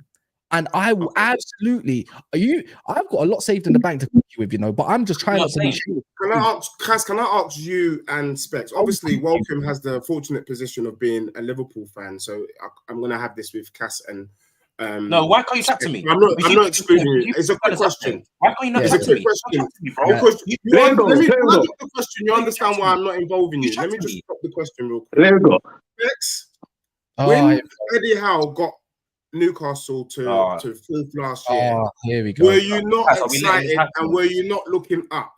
And I will absolutely. I've got a lot saved in the bank to cook you with, but I'm just trying not to be sure. Can I ask you and Specks? Obviously, Welcome has the fortunate position of being a Liverpool fan, so I'm going to have this with Cass and. No, why can't you chat to me? I'm not excluding you. It's a quick question. Why can't you not chat to me? Because the question. You understand why I'm not involving you. Let me just stop the question real quick. Let me go. Specks, when Eddie Howe got Newcastle to 4th last year. Here we go. Were you not excited and were you not looking up?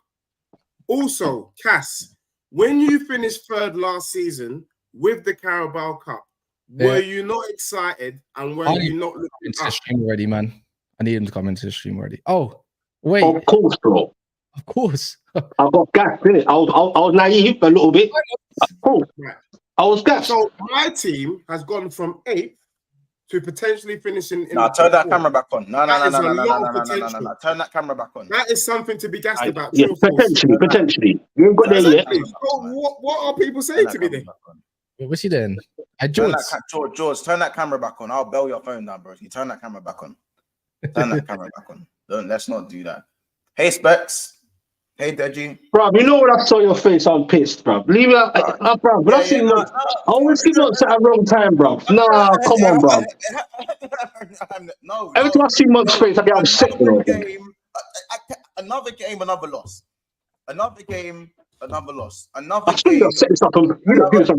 Also, Cass, when you finished 3rd last season with the Carabao Cup, were you not excited and were you not looking into up? the stream already, man. I need him to come into the stream already. Oh, wait. Of course, bro. Of course. I got gassed, innit? I was naive a little bit. Of course. Right. I was gassed. So my team has gone from 8th to potentially finishing in turn that camera back on. No. Turn that camera back on. That is something to be gassed about. Yeah, potentially. You ain't got there yet. So what are people saying to me then? What's he doing? George, turn that camera back on. I'll bail your phone down, bro. You turn that camera back on. Turn that camera back on. Let's not do that. Hey, Specks. Hey, Deji. Bro, you know when I saw your face, I'm pissed, bro. Leave it up, bro. But I always see Monts at the wrong time, bro. Nah, come on, bro. No. Every time I see Monts' face, I get upset. Another game, another loss. Another game, another loss. I think you're setting stuff on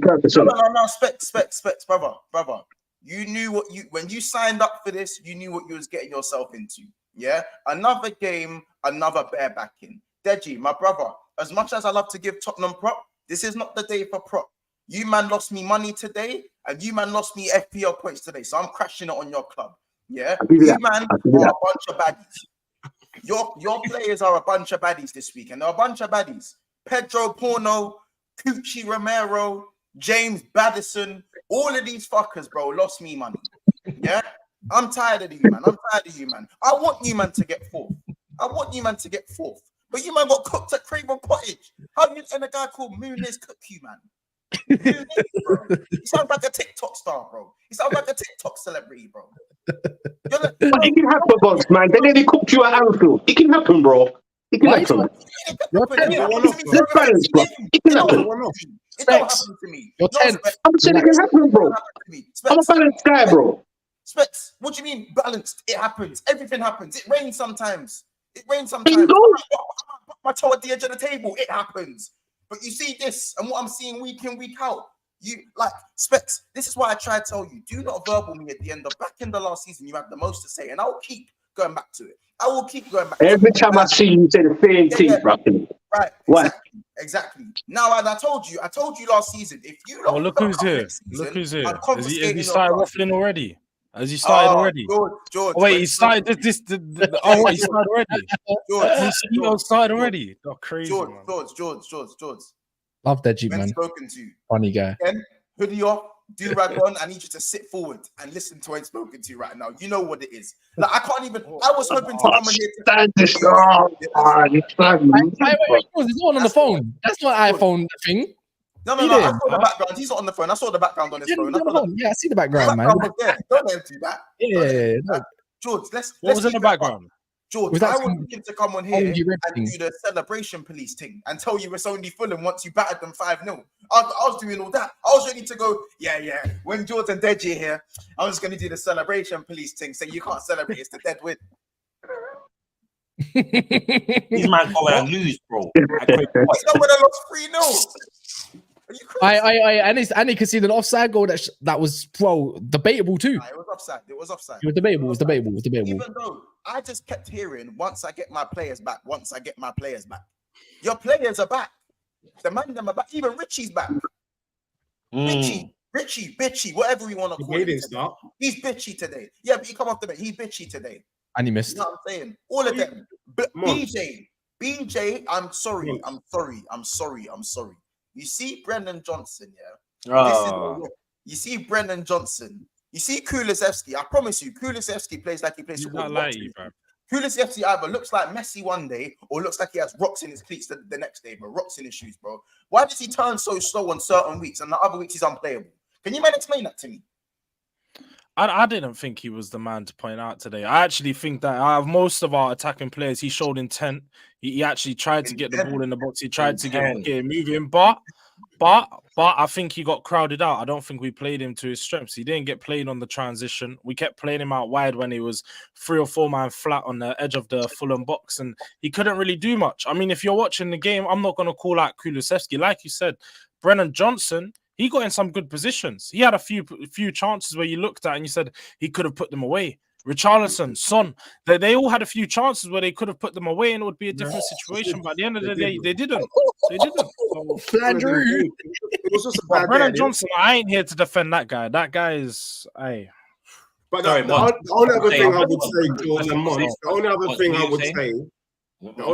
purpose. No, Specks, brother. You knew when you signed up for this, you knew what you was getting yourself into. Yeah? Another game, another barebacking. Deji, my brother, as much as I love to give Tottenham prop, this is not the day for prop. You man lost me money today, and you man lost me FPL points today, so I'm crashing it on your club. Yeah? You man are a bunch of baddies. Your players are a bunch of baddies this week, and they're a bunch of baddies. Pedro Porno, Cucci Romero, James Baddison, all of these fuckers, bro, lost me money. Yeah? I'm tired of you, man. I want you, man, to get fourth. But you, man, got cooked at Craven Cottage. How you and a guy called Muniz cook you, man? Muniz, bro. He sounds like a TikTok star, bro. He sounds like a TikTok celebrity, bro. But it can happen, boss, man. They nearly cooked you at Anfield. It can happen, bro. It can happen. Let's balance, bro. It can happen. It don't happen to me. You're 10. I'm saying it can happen, bro. I'm a balanced guy, bro. Specs, what do you mean balanced? It happens. Everything happens. It rains sometimes. Bingo. My toe at the edge of the table. It happens. But you see this, and what I'm seeing week in, week out. You like Specs. This is why I try to tell you: do not verbal me at the end of back in the last season. You had the most to say, and I will keep going back to it. Every time I see you say the same thing, bro. Right. What? Exactly. Now, and I told you last season. If you look who's here. Look who's here. Has he started waffling already? Has he started already? George. Oh, wait, he started he started already. George, started already. Oh, crazy, George. Love Deji, man. Spoken to. Funny guy. Again, hoodie off, do rag on. I need you to sit forward and listen to when spoken to right now. You know what it is. Like I can't even. I was hoping to come in here. Stand this. He's on the phone. That's not an iPhone thing. No. I saw the background. He's not on the phone. I saw the background on his phone. I see the background, man. Don't let him do that. Yeah. George, let's. What was in the background? George, I want him to come on here and do the celebration police thing and tell you it's only Fulham once you battered them 5-0. I was doing all that. I was ready to go, yeah. When JORDZ and Deji are here, I'm just going to do the celebration police thing, saying you can't celebrate, it's the dead win. These man go and lose, bro. He's not going to lost 3-0. And he conceded an offside goal that was, bro, debatable too. Nah, it was offside. It was debatable. Even though I just kept hearing, once I get my players back. Your players are back. The man them are back. Even Richie's back. Richie, whatever we want to call him. He's bitchy today. Yeah, but he come off the bench. He's bitchy today. And he missed. You know what I'm saying? All of them. But BJ, I'm sorry. You see Brendan Johnson, You see Brendan Johnson. You see Kulusevski. I promise you, Kulusevski plays like he plays football. Kulusevski either looks like Messi one day or looks like he has rocks in his cleats the next day, bro. Rocks in his shoes, bro. Why does he turn so slow on certain weeks and the other weeks he's unplayable? Can you explain that to me? I didn't think he was the man to point out today. I actually think that out of most of our attacking players, he showed intent. He actually tried to get the ball in the box. He tried to get it moving, but I think he got crowded out. I don't think we played him to his strengths. He didn't get played on the transition. We kept playing him out wide when he was 3 or 4 man flat on the edge of the Fulham box, and he couldn't really do much. I mean, if you're watching the game, I'm not going to call out Kulusevski. Like you said, Brennan Johnson, he got in some good positions. He had a few chances where you looked at and you said he could have put them away. Richarlison, Son, they all had a few chances where they could have put them away and it would be a different situation. But at the end of the day, they didn't. Brennan Johnson, I ain't here to defend that guy. That guy is, But the only other thing I would say, George and Monts, the only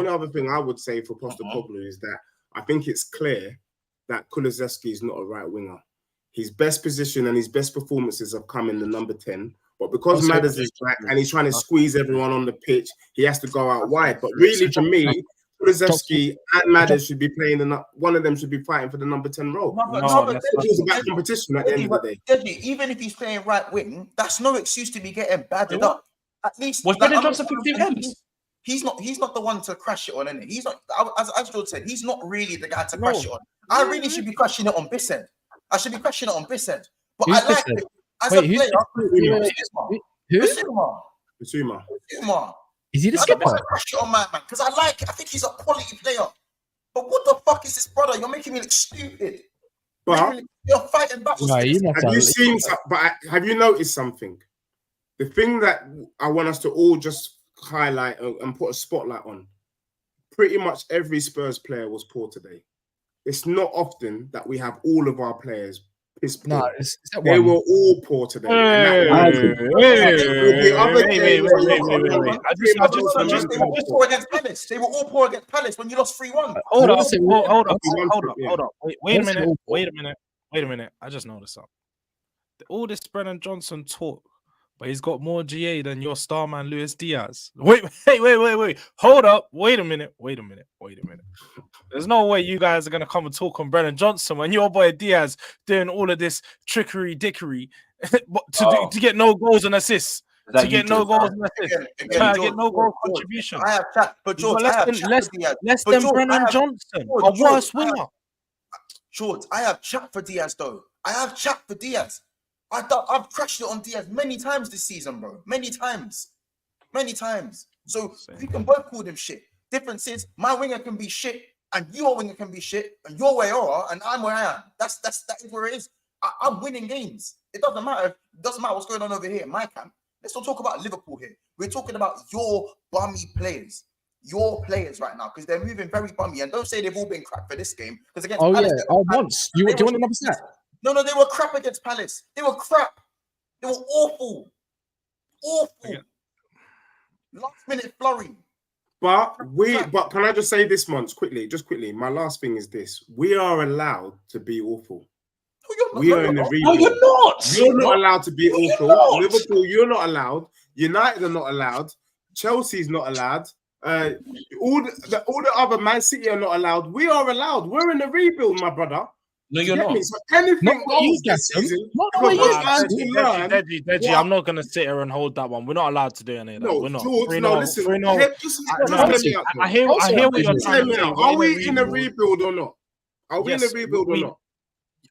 other thing I would say for Postecoglou is that I think it's clear that Kulusevski is not a right winger. His best position and his best performances have come in the number 10. But because Madders is back and he's trying to squeeze everyone on the pitch, he has to go out wide. But really, for me, Kulusevski and Madders should be playing one of them should be fighting for the number 10 role. It's about competition at the end of the day. Even if he's playing right wing, that's no excuse to be getting battered up. At least was Brendan Johnson 15 games? He's not the one to crash it on, innit? He's not, as George said, he's not really the guy to crash it on. I really should be crashing it on Bissett. I should be crashing it on Bissett. But I like it. As a player, Basuma. Is he the skipper? I crash it on my man because I think he's a quality player. But what the fuck is this, brother? You're making me look stupid. But you're fighting back. Have you noticed something? The thing that I want us to all just highlight and put a spotlight on. Pretty much every Spurs player was poor today. It's not often that we have all of our players piss poor. No, they were all poor today. Wait. I just poor against Palace. They were all poor against Palace when you lost 3-1. Hold up. Wait a minute. I just noticed something. All this Brennan Johnson talk, but he's got more GA than your star man Luis Diaz. Wait. Hold up. Wait a minute. There's no way you guys are gonna come and talk on Brennan Johnson when your boy Diaz doing all of this trickery dickery to get no goals and assists. To get no goals and assists. To get no goal contribution. I have chat, but George, less than Brennan Johnson, a worse winger. George, I have chat for Diaz though. I've crashed it on Diaz many times this season, bro. Many times. So we can both call them shit. Difference is my winger can be shit, and your winger can be shit, and you're where you are, and I'm where I am. That is where it is. I'm winning games. It doesn't matter. It doesn't matter what's going on over here in my camp. Let's not talk about Liverpool here. We're talking about your bummy players. Your players right now, because they're moving very bummy. And don't say they've all been crap for this game. Because against Palace, Monts. Do you want another stat? No, they were crap against Palace. They were crap. They were awful. Yeah. Last minute flurry. But can I just say this, Monts, quickly? My last thing is this: we are allowed to be awful. We are in the rebuild. No, you're not. You're not allowed to be awful. Liverpool, you're not allowed. United are not allowed. Chelsea's not allowed. All the other Man City are not allowed. We are allowed. We're in the rebuild, my brother. No, you're not. So anything goes this season. Deji, I'm not going to sit here and hold that one. We're not allowed to do any of that. We're not. Listen. I hear what you're saying. Are we in the rebuild or not?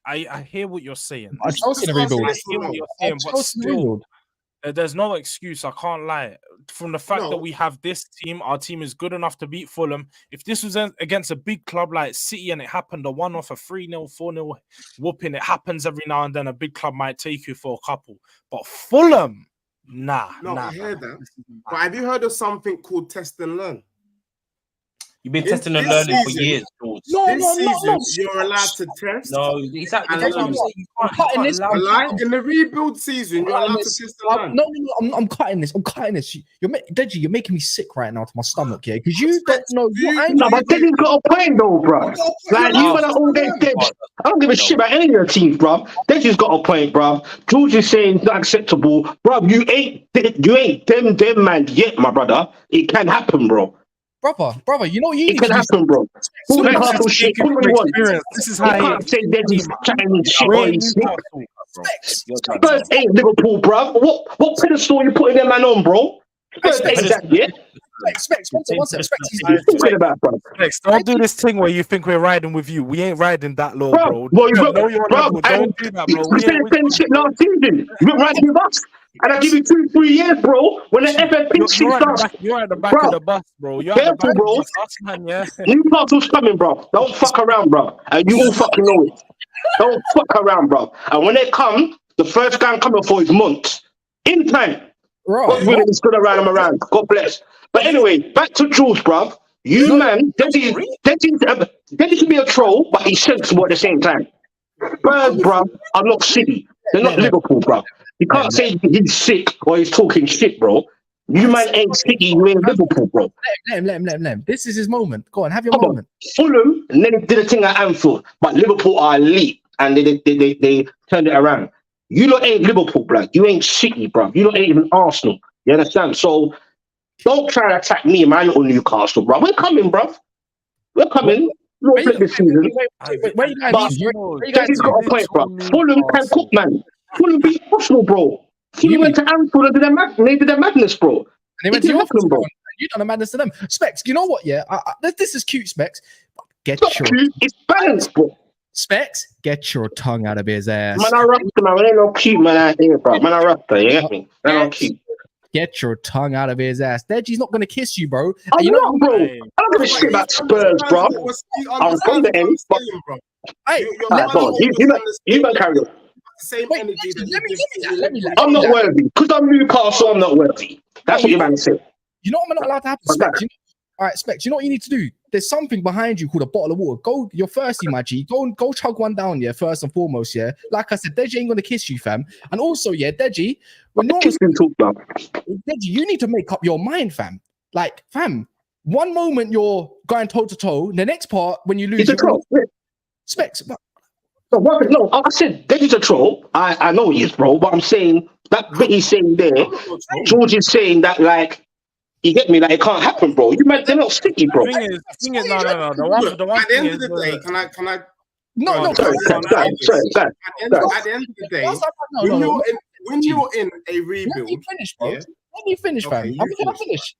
I hear what you're saying. I hear what you're saying, but still, there's no excuse. I can't lie. From the fact that we have this team, our team is good enough to beat Fulham. If this was against a big club like City and it happened a 1-off, a 3-0, 4-0 whooping, it happens every now and then. A big club might take you for a couple. But Fulham, nah. I hear that. But have you heard of something called test and learn? You've been testing and learning for years, George. This season, you're allowed to test. No, exactly. In the rebuild season, you're allowed to test and learn. No, I'm cutting this. Deji, you're making me sick right now to my stomach, yeah? Because you don't know. No, but Deji's got a point, though, bro. Like, you wanna all day Deji. I don't give a shit about any of your teams, bro. Deji's got a point, bro. George is saying it's not acceptable. Bro, you ain't them man yet, my brother. It can happen, bro. Brother, you know you it can happen, bro. This is how you can't say Deji's chatting shit. Spurs ain't Liverpool, bro. What pedestal you putting them man on, bro? Spurs ain't that yet. Specs, don't do this thing where you think we're riding with you. We ain't riding that low, bro. Don't do that, bro. We said the same shit last season. You been riding with us. And I give you 2-3 years, bro. When the FFP starts, you're at the back of the bus, bro. You're careful, bro. Newcastle's coming, bro. Don't fuck around, bro. And you all fucking know it. Don't fuck around, bro. And when they come, the first guy I'm coming for is Monts. In time. God willing, it's gonna ride him around. God bless. But anyway, back to Jules, bro. You man, Deji should be a troll, but he's sensible at the same time. Spurs, bro, are not City. They're not Liverpool, bro. You can't say he's sick or he's talking shit, bro. You man ain't City, you ain't Liverpool, bro. Let him. This is his moment. Go on, have your moment. Fulham, and then he did a thing at Anfield, but Liverpool are elite, and they turned it around. You lot ain't Liverpool, bro. You ain't City, bro. You lot ain't even Arsenal. You understand? So don't try to attack me, my little Newcastle, bro. We're coming, bro. We're coming. We'll flip this season. Where you going? He's got a point, bro. Fulham can cook, man. Fulham beat Arsenal, bro. Fulham went to Anfield and did their madness, bro. And they went to your bro. You done a madness to them. Specs, you know what? Yeah, this is cute, Specs. It's balanced, bro. Specs, get your tongue out of his ass. Man, I rough man. Ain't no cute man out here, bro. Man, I rough you get me? They're not cute. Get your tongue out of his ass. Deji's not gonna kiss you, bro. I'm not, bro. I don't give a shit about Spurs, bro. I'm from the end, but you better carry on. Same energy. Let me. I'm not worthy because I'm Newcastle. I'm not worthy. That's what you're about to say. You know what I'm not allowed to happen. Specs, All right, Specks, you know what you need to do? There's something behind you called a bottle of water. Go, you're thirsty, my G. Go chug one down, yeah, first and foremost, yeah. Like I said, Deji ain't gonna kiss you, fam. And also, yeah, Deji, when no one's Deji, you need to make up your mind, fam. Like, fam, one moment you're going toe to toe, the next part when you lose, He's a troll. Specks. But... No, I said Deji's a troll. I know he is, bro, but I'm saying that bit he's saying there, George is saying that, like, you get me? Like, it can't happen, bro. You meant they're not sticky, bro. The thing is, no. The one at the end of the day, can I? No. At the end of the day, when you're in a rebuild, let me finish, bro. Let me finish, fam. Can I finish?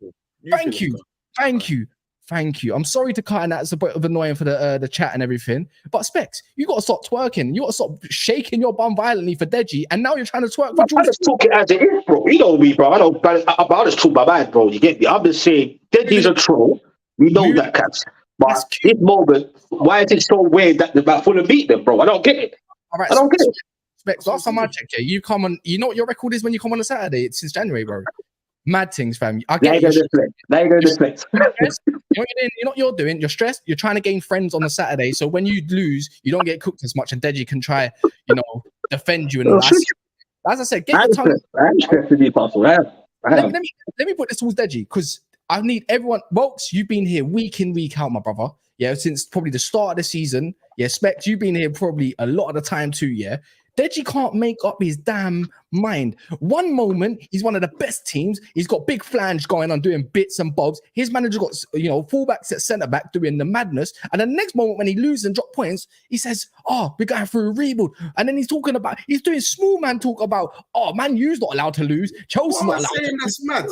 Thank you. I'm sorry to cut in that. It's a bit of annoying for the chat and everything. But Specks, you got to stop twerking. You got to stop shaking your bum violently for Deji. And now you're trying to twerk for George. I just talk it as it is, bro. You know me, bro. I know, but I just talk my mind, bro. You get me? I'm just saying Deji's a troll. We know that, cats. But this moment, why is it so weird that Fulham beat them, bro? I don't get it. All right, I don't get it. Specks, last time I checked, you come on. You know what your record is when you come on a Saturday? It's since January, bro. Mad things, fam. I get There you go, the flex. You know what you're doing? You're stressed. You're trying to gain friends on a Saturday. So when you lose, you don't get cooked as much, and Deji can try, defend you and all that. As I said, get your tongue. I'm stressed to be possible. Let me put this towards Deji, because I need everyone. Bolts, you've been here week in, week out, my brother. Yeah, since probably the start of the season. Yeah, Specks, you've been here probably a lot of the time too. Yeah. Deji can't make up his damn mind. One moment, he's one of the best teams. He's got big flange going on, doing bits and bobs. His manager got, fullbacks at centre-back doing the madness. And then the next moment, when he loses and drop points, he says, we're going through a rebuild. And then he's doing small man talk about, Man U's not allowed to lose. Chelsea's not allowed to lose. That's mad.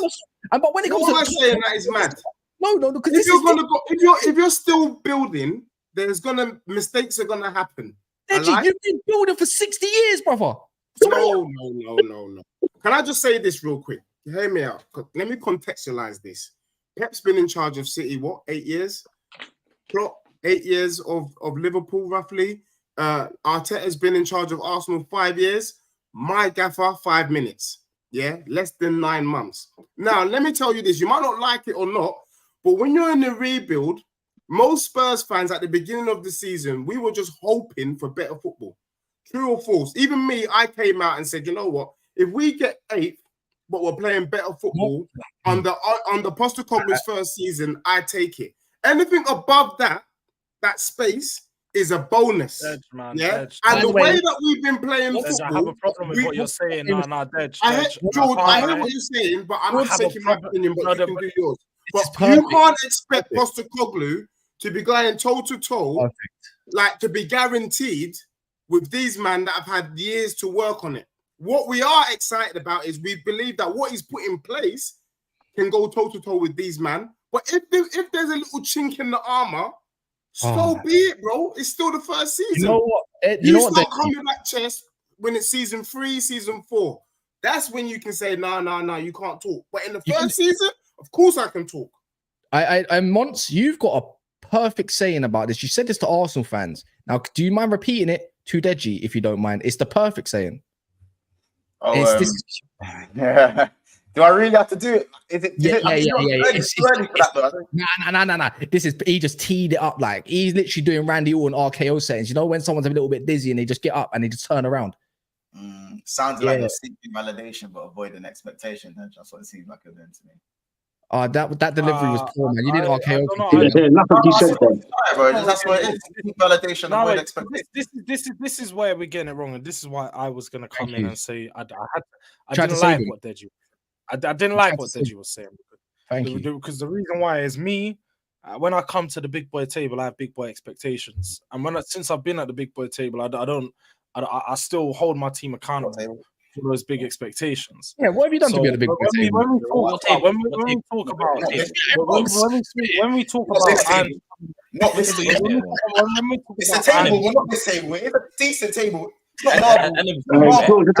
But when it comes to saying that is mad. No, because if you're still building, mistakes are gonna happen. Deji, you've been building for 60 years, brother. No. Can I just say this real quick? Hear me out. Let me contextualize this. Pep's been in charge of City, 8 years? Klopp, 8 years of Liverpool, roughly. Arteta's been in charge of Arsenal 5 years. My gaffer, 5 minutes. Yeah, less than 9 months. Now, let me tell you this. You might not like it or not, but when you're in the rebuild, most Spurs fans at the beginning of the season, we were just hoping for better football. True or false? Even me, I came out and said, you know what? If we get 8th, but we're playing better football on the Postecoglou's first season, I take it. Anything above that space is a bonus. Deji. And the way that we've been playing Deji, football, I have a problem with what you're saying. Deji. I hear what you're saying, but I'm not taking my opinion, but you can do yours. But you can't expect Postecoglou to be going toe to toe, like to be guaranteed with these men that have had years to work on it. What we are excited about is we believe that what he's put in place can go toe to toe with these men. But if there's a little chink in the armor, so be it, bro. It's still the first season. You know what? You start coming back chest when it's season 3, season 4. That's when you can say, no, you can't talk. But in the first season, of course I can talk. I Monts, you've got a perfect saying about this. You said this to Arsenal fans. Now, do you mind repeating it to Deji, if you don't mind? It's the perfect saying. Do I really have to do it? Yeah. Nah. He just teed it up like he's literally doing Randy Orton RKO settings. You know, when someone's a little bit dizzy and they just get up and they just turn around. Sounds like you're seeking validation but avoiding expectation. That's what it seems like you're doing to me. That delivery was poor, man. You didn't RKO. Nothing you said there. That's what it is. Validation, avoid expectation. This is where we're getting it wrong, and this is why I was going to come in and say I didn't like what Deji. I didn't like what Deji was saying. Thank you. Because the reason why is me. When I come to the big boy table, I have big boy expectations, and since I've been at the big boy table, I still hold my team accountable for those big expectations. Yeah, what have you done to be at the big boy table? When we talk about not this table. It's a table. We're not this table. It's a decent table. George is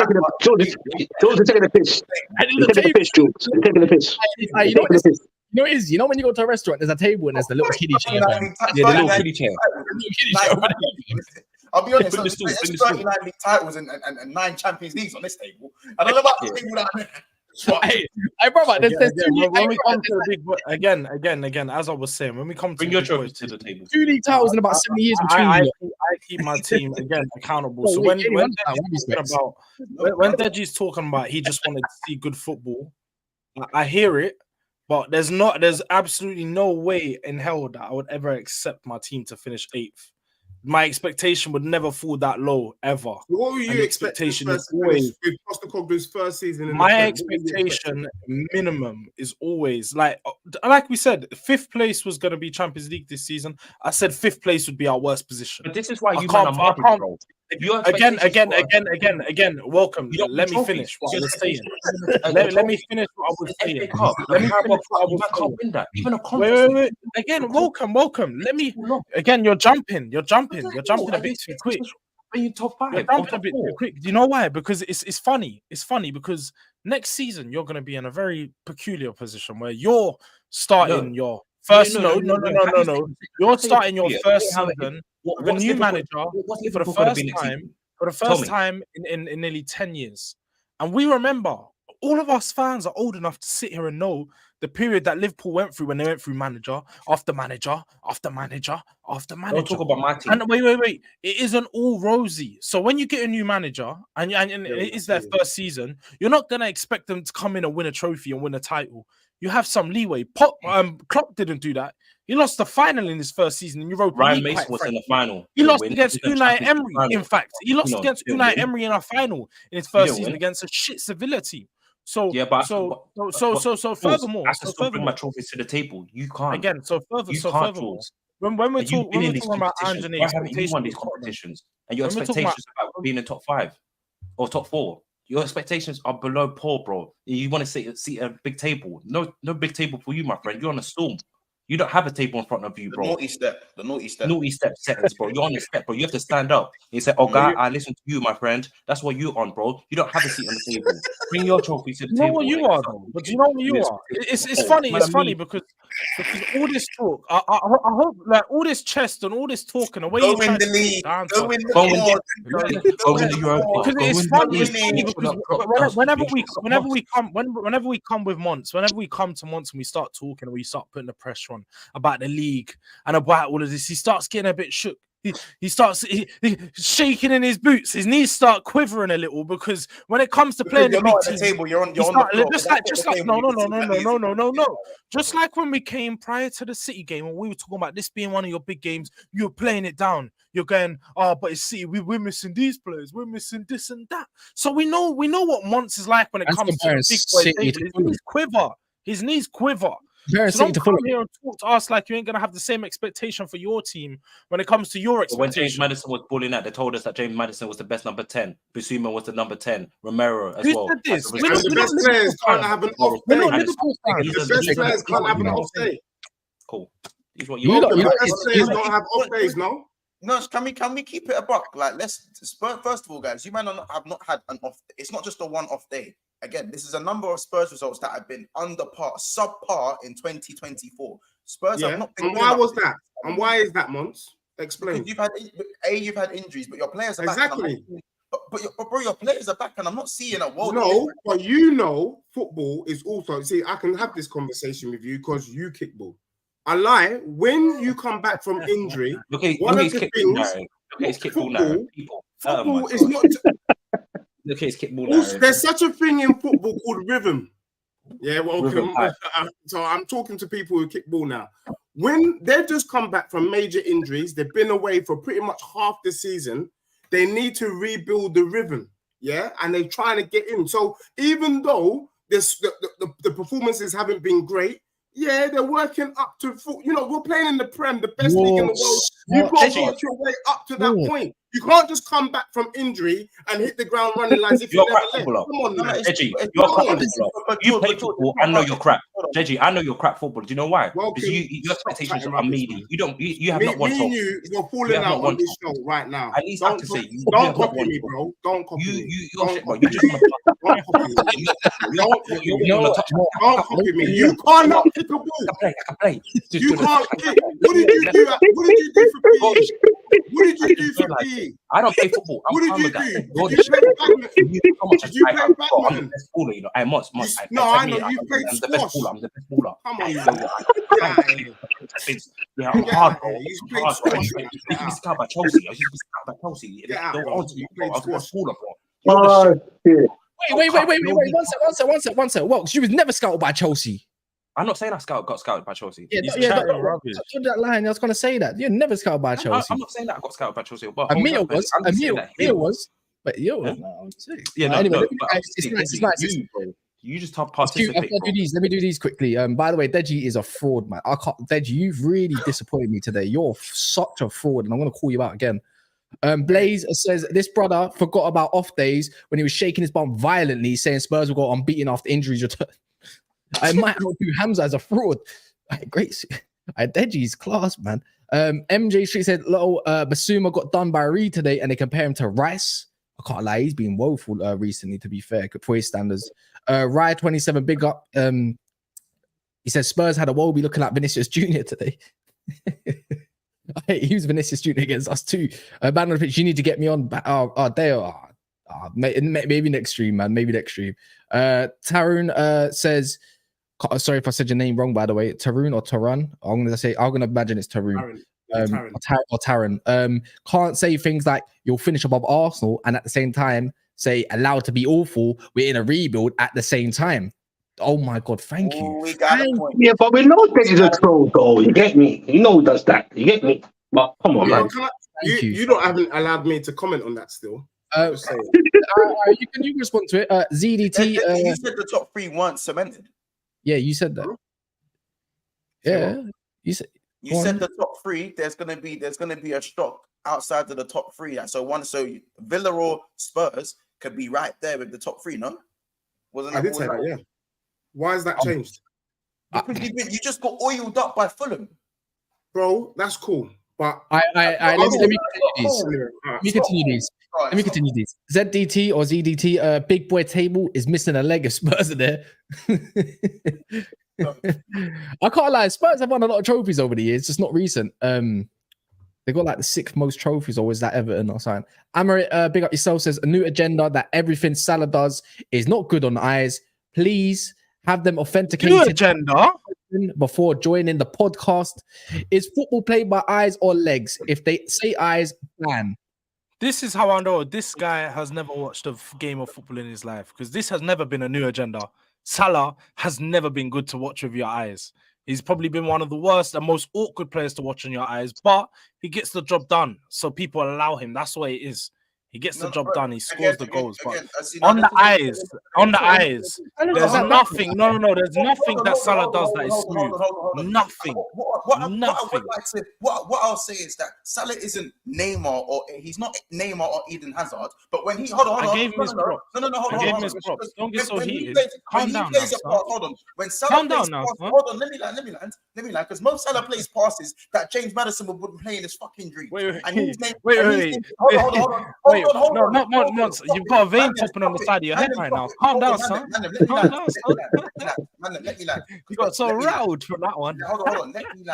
taking the piss. You're taking the piss. You know, you know when you go to a restaurant, there's a table and there's the little kiddie chair. The little kiddie chair. I'll be honest, there's 39 league titles and 9 Champions Leagues on this table. I don't know about the table that Hey, brother, there's when we come to the big boy, again, as I was saying, when we come to bring your trophy to the table. 2 league titles in about 7 years between I you. keep my team again accountable. So when Deji's talking about he just wanted to see good football, I hear it, but there's absolutely no way in hell that I would ever accept my team to finish 8th. My expectation would never fall that low ever. What were you expecting with Postecoglou's first season? My expectation minimum is always like we said, 5th place was going to be Champions League this season. I said 5th place would be our worst position. But this is why you can't. Again. Welcome. Let me finish what I was saying. Let me finish what I was saying. Wait. Again, welcome. Let me. Again, you're jumping a bit too quick. Are you top 5? You're jumping a bit too quick. Do you know why? Because it's funny. It's funny because next season you're going to be in a very peculiar position where you're starting your first. No. You're starting your first season with a new manager for the first time in nearly 10 years. And we remember, all of us fans are old enough to sit here and know the period that Liverpool went through when they went through manager after manager after manager after manager. Don't talk about my team. And wait. It isn't all rosy. So when you get a new manager and it is their first season, you're not going to expect them to come in and win a trophy and win a title. You have some leeway. Klopp didn't do that. He lost the final in his first season in Europa Ryan League. Mason was in the final. He lost against Unai Emery. In fact, he lost against Unai Emery in a final in his first season against a shit Sevilla team. So furthermore, I still bring my trophies to the table. You can't. Again, furthermore, when we're talking about Anthony expectations, won these competitions, and your expectations about being in top 5 or top 4. Your expectations are below poor, bro. You want to see a big table. No big table for you, my friend. You're on a storm. You don't have a table in front of you, bro. The naughty step. Naughty step settings, bro. You're on the step, bro. You have to stand up. You say, oh, God, I listen to you, my friend. That's what you're on, bro. You don't have a seat on the table. Bring your trophy to the table. You know what you are, though. But you know what you are. It's funny. It's funny because all this talk, I hope, like, all this chest and all this talking, the way you win the league. Go win the Europa. Because it's funny because whenever we come with Monts, whenever we come to Monts and we start talking and we start putting the pressure on about the league and about all of this, he starts getting a bit shook. He starts shaking in his boots. His knees start quivering a little because when it comes to playing the big team, you're on the floor. No. Just like when we came prior to the City game and we were talking about this being one of your big games, you're playing it down. You're going, oh, but it's City. We're missing these players. We're missing this and that. So we know what Monts is like when it comes to the big boy. His knees quiver. So don't come here and talk to us like you ain't going to have the same expectation for your team when it comes to your expectation. When James Maddison was balling out, they told us that James Maddison was the best number 10. Bissouma was the number 10. Romero as well. Said this? The best players can't have an off day. The best players can't have an off day. Cool. The best players don't have off days, no? No, can we keep it a buck? Like, first of all, guys, you might not have not had an off. It's not just a one-off day. Again, this is a number of Spurs results that have been under par, subpar in 2024. Spurs have not been. And why was that? And why is that, Monts? Explain. Because you've had injuries, but your players are back. Exactly. But bro, your players are back, and I'm not seeing a world. No, but you know, football is also. See, I can have this conversation with you because you kickball. I lie. When you come back from injury, one of the things. Football is not. Look at his kickball. There's such a thing in football called rhythm. Yeah, welcome. So I'm talking to people who kick ball now. When they've just come back from major injuries, they've been away for pretty much half the season. They need to rebuild the rhythm. Yeah, and they're trying to get in. So even though the performances haven't been great, yeah, they're working up to. We're playing in the Prem, the best league in the world. You've got to work your way up to that point. You can't just come back from injury and hit the ground running like if you never left. Come on, man. Deji, you're crap footballer. You play football. I know you're crap. Deji, I know you're crap football. Do you know why? Because your expectations are meaty. You have not won top. You're falling out on this show right now. At least I have to say, don't copy me, bro. Don't copy me. Don't copy me. You cannot kick a ball. I can play. You can't kick. What did you do for PSG? What did you do for PE? I don't play football. What did you do? Did you play badminton? Did you play I'm the badminton? best baller, you know. Hey, Monts, No, I know you played I'm the best squash. baller. I'm the best baller. Come on, yeah, I'm hard, bro. You played squash. I used to be scouted by Chelsea. You played squash. Bro. Oh, shit. Wait. One sec. Well, she was never scouted by Chelsea. I'm not saying I got scouted by Chelsea. That line. I was gonna say that you're never scouted by Chelsea. I'm not saying that I got scouted by Chelsea. But Mia was. But yeah, anyway, it's nice. You just participate. Let me do these quickly. By the way, Deji is a fraud, man. Deji, you've really disappointed me today. You're such a fraud, and I'm gonna call you out again. Blaze says this brother forgot about off days when he was shaking his bum violently, saying Spurs will go unbeaten after injuries return. I might not do Hamza as a fraud. Great. Deji's class, man. MJ Street said, Basuma got done by Reed today and they compare him to Rice. I can't lie, he's been woeful recently, to be fair, for his standards. Rye 27, big up. He says Spurs had a Wolby looking like Vinicius Jr. today. He was Vinicius Jr. against us too. Man on the pitch, you need to get me on. Maybe next stream, man. Maybe next stream. Tarun says, sorry if I said your name wrong, by the way. Tarun or Taran? I'm gonna imagine it's Tarun. Tarun. Can't say things like you'll finish above Arsenal and at the same time say allowed to be awful. We're in a rebuild at the same time. Oh my god, thank you. We got a point. Yeah, but we know this is a troll, though. You get me? You know who does that. You get me? But come on, man. You don't haven't allowed me to comment on that still. You can respond to it. ZDT. You said the top three weren't cemented. Yeah, you said that. Yeah, you said the top three. There's gonna be a shock outside of the top three. So Villa or Spurs could be right there with the top three. No, I did say that. Yeah. Why has that changed? Because you just got oiled up by Fulham, bro. That's cool, but let me continue these. Let me continue these. ZDT or ZDT, big boy table is missing a leg if Spurs are there. I can't lie. Spurs have won a lot of trophies over the years, just not recent. They got like the 6th most trophies, or is that Everton or something? Amarit, big up yourself, says a new agenda that everything Salah does is not good on eyes. Please have them authenticated. New agenda before joining the podcast. Is football played by eyes or legs? If they say eyes, ban. This is how I know this guy has never watched a game of football in his life, because this has never been a new agenda. Salah has never been good to watch with your eyes. He's probably been one of the worst and most awkward players to watch in your eyes, but he gets the job done. So people allow him. That's the way it is. He gets the job done. He scores the goals. But on the eyes, there's nothing. No. There's nothing that Salah does that is smooth. Nothing. What I'll say is that Salah isn't Neymar, or he's not Neymar or Eden Hazard. But when he hold on, I gave him his props. No, hold on. Don't get so heated. Calm down now. Hold on. When Salah plays passes, hold on. Let me land. Because most Salah plays passes that James Madison would play in his fucking dream. Wait. Hold on. No, not Monts. You've got a vein popping on the side of your head right now. Calm down, son. Calm down, son. Let me land. You got so riled from that one. Hold on. Let me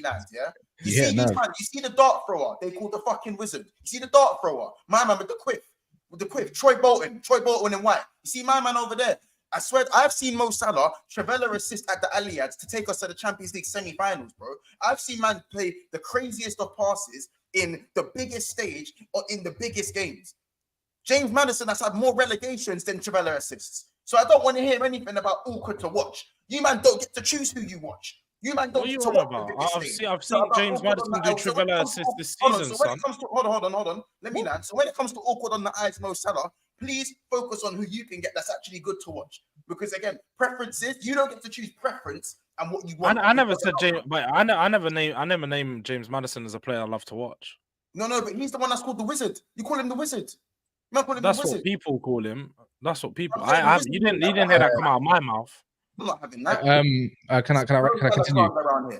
land. Yeah. You see the dart thrower they call the fucking wizard. You see the dart thrower, my man with the quiff, Troy Bolton in white. You see my man over there. I swear, I've seen Mo Salah Trevella assist at the Allianz to take us to the Champions League semi-finals, bro. I've seen man play the craziest of passes in the biggest stage or in the biggest games. James Madison has had more relegations than Trevella assists. So I don't want to hear anything about awkward to watch. You man don't get to choose who you watch. You man don't get to watch. I've seen James Madison do Trevella assists this season, son. Hold on. Let me land. So when it comes to awkward on the eyes, Mo Salah, please focus on who you can get that's actually good to watch. Because again, preferences, you don't get to choose preference and what you want. I never said James, but I never named James Madison as a player I love to watch. No, but he's the one that's called the Wizard. You call him the Wizard. That's what people call him. That's what people. You didn't hear that come out of my mouth. I'm not having that. Can I continue?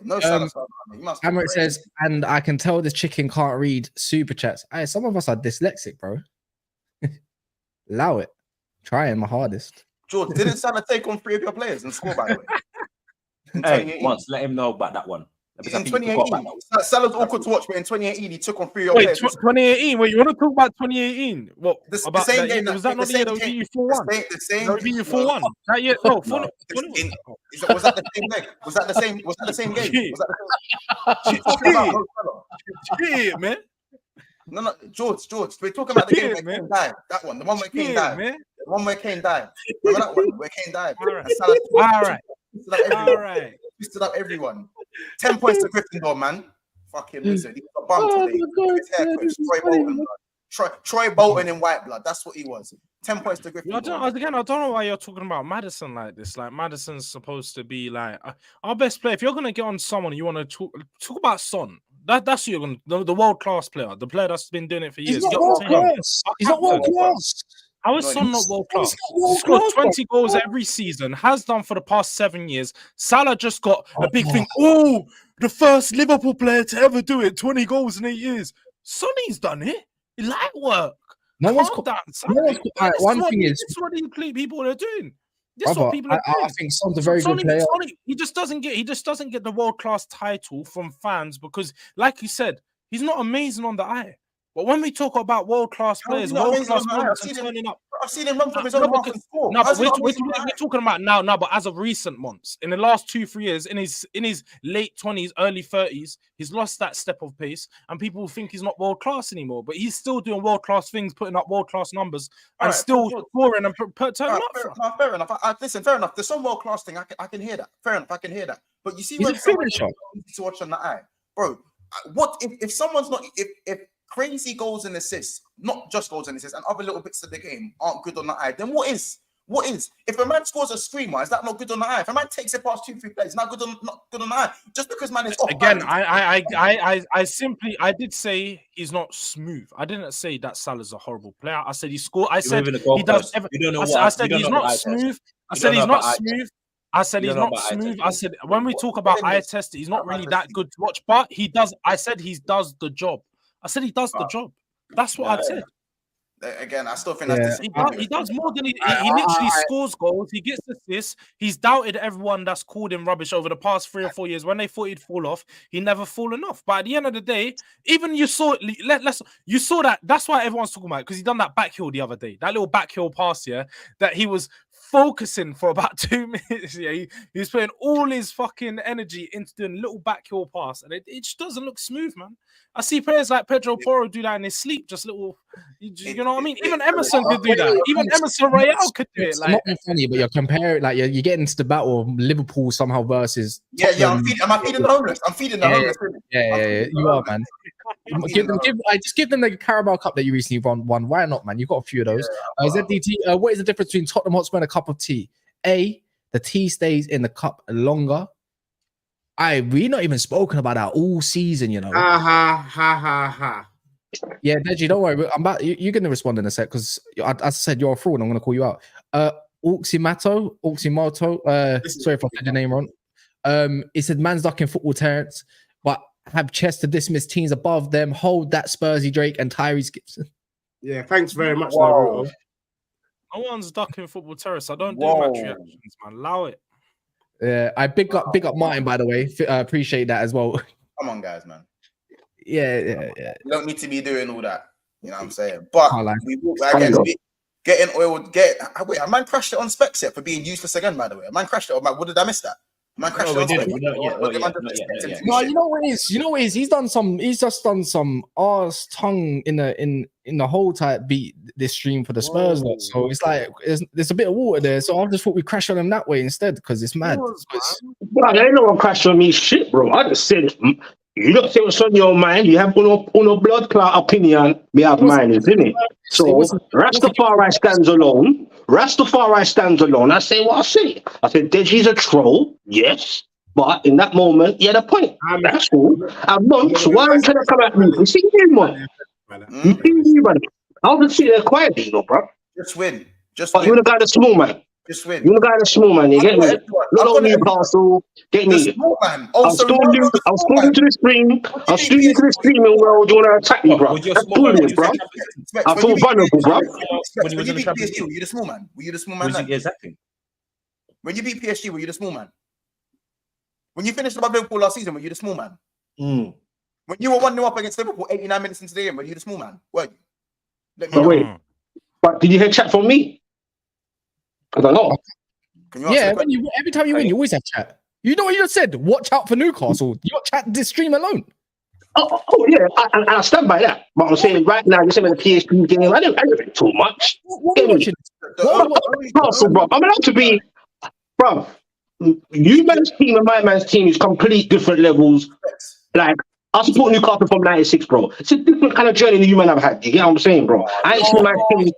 No, Amrit says, and I can tell this chicken can't read super chats. Hey, some of us are dyslexic, bro. Allow it. Trying my hardest. George, didn't Salah take on 3 of your players and score, by the way? Hey, once let him know about that one. In 2018, Salah's awkward to watch, but in 2018 he took on 3 year Wait, players. 2018. Wait, you want to talk about 2018? What about the same that game? Was that not the year that we beat you 4-1? The same. That we beat you 4-1. That year? No, 20. Was that the same leg? Was that the same? Was that the same game? Was that the same? Yeah, man. No, George. We're talking about the game where Kane died. That one, the one where Kane died. Man. The one where Kane died. Remember that one where Kane died? All right. Twisted up everyone. 10 points to Gryffindor, man. Fucking wizard. He got bumped today. Troy Bolton in white blood. That's what he was. 10 points to Gryffindor. I don't know why you're talking about Maddison like this. Like, Maddison's supposed to be like our best player. If you're gonna get on someone, you want to talk about Son. That's who you're gonna the world class player, the player that's been doing it for years. He's not world class. He's not world class. How is Son not world class? He scores 20 goals every season, has done for the past 7 years. Salah just got a big thing. Oh, the first Liverpool player to ever do it, 20 goals in 8 years. Sonny's done it. Light work. No one's done. One thing is, this is what these people are doing. This brother, is what people are doing. I think Son's a very good player. He just doesn't get the world class title from fans because, like you said, he's not amazing on the eye. But when we talk about world-class players, world-class players turning up, I've seen him run from his own half and score. No, but we're talking about now. But as of recent months, in the last 2-3 years, in his late 20s, early 30s, he's lost that step of pace, and people think he's not world-class anymore. But he's still doing world-class things, putting up world-class numbers, and still scoring and turning up. Fair enough. Listen, fair enough. There's some world-class thing. I can hear that. Fair enough. I can hear that. But you see, when someone to watch on the eye, bro. What if someone's not if crazy goals and assists, not just goals and assists, and other little bits of the game aren't good on the eye, then what is? What is? If a man scores a screamer, is that not good on the eye? If a man takes it past 2-3 players, not good on the eye. Just because man is off. Again, I did say he's not smooth. I didn't say that Salah's a horrible player. I said he scored. I said he does. I said he's not smooth. I said he's not smooth. I said he's not smooth. I said when we talk about eye test, he's not really that good to watch, but he does. I said he does the job. I said he does the job. That's what I said. Again, I still think that's he does more than he literally scores goals. He gets assists. He's doubted everyone that's called him rubbish over the past 3 or 4 years. When they thought he'd fall off, he never fallen off. But at the end of the day, even you saw that. That's why everyone's talking about it, because he done that back heel the other day. That little back heel pass, that he was focusing for about 2 minutes. He was putting all his fucking energy into doing a little back heel pass, and it just doesn't look smooth, man. I see players like Pedro Porro do that in his sleep, just little, you know what I mean? Even Emerson could do that. Even Emerson Royale could do it. It's not funny, but you're comparing, like, you're getting into the battle of Liverpool somehow versus. Yeah. Am I feeding the homeless? I'm feeding the homeless. Yeah, you are, man. Just give them the Carabao Cup that you recently won. Why not, man? You've got a few of those. ZDT, what is the difference between Tottenham Hotspur and a cup of tea? A, the tea stays in the cup longer. We're not even spoken about that all season, you know. Ha. Yeah, Deji, don't worry. You're going to respond in a sec because, as I said, you're a fraud. I'm going to call you out. Auximoto. Sorry if I said your name wrong. It said man's ducking football Terrence, but have chest to dismiss teams above them. Hold that Spursy Drake and Tyrese Gibson. Yeah, thanks very much, Naruto. No one's ducking football terrorists. I don't do match reactions, man. Allow it. Yeah, I big up Martin, by the way. Appreciate that as well. Come on, guys, man. Yeah. You don't need to be doing all that. You know what I'm saying? But getting oiled. Wait, a man crashed it on Specks for being useless again, by the way. A man crashed it. What did I miss that? Man crashed it on Specks. No, you know what it is? He's just done some arse tongue in the whole type beat this stream for the Spurs lot. So it's like there's a bit of water there. So I just thought we crash on him that way instead because it's mad. Bro, there ain't no one crashed on me shit, bro. I just said you don't say what's on your mind. You have no blood clot opinion. We have mine, isn't it? So Rastafari stands alone. I say what I say. I said Deji's a troll, yes. But in that moment, he had a point. That's all. And Monts, why are you trying to come at me? You see me, man. I was sitting there quietly, bro. Just win. But you're the guy that's small, man. Just win. You're the guy that's small, man. You get me? Not on Newcastle. Get me? I'm still new to the stream. I'm still new to the streaming world. You want to attack me, bro? That's brilliant, bro. I feel vulnerable, bro. When you beat PSG, were you the small man? Exactly. When you beat PSG, were you the small man? When you finished above Liverpool last season, were you the small man? Mm. When you were 1-0 up against Liverpool, 89 minutes into the game, were you the small man? Were you? Let me But know. wait, but did you hear chat from me? I don't know. Can you answer Yeah, the question? every time you win, you always have chat. You know what you just said? Watch out for Newcastle. You got chat this stream alone. Oh yeah, and I stand by that. But I'm saying right now, you're saying the PSP game, I don't think too much. What are you watching? Newcastle, bro. I'm allowed to be, bro. You man's team and my man's team is complete different levels. Like, I support Newcastle from '96, bro. It's a different kind of journey that you man have had. You get what I'm saying, bro? I ain't seen my team with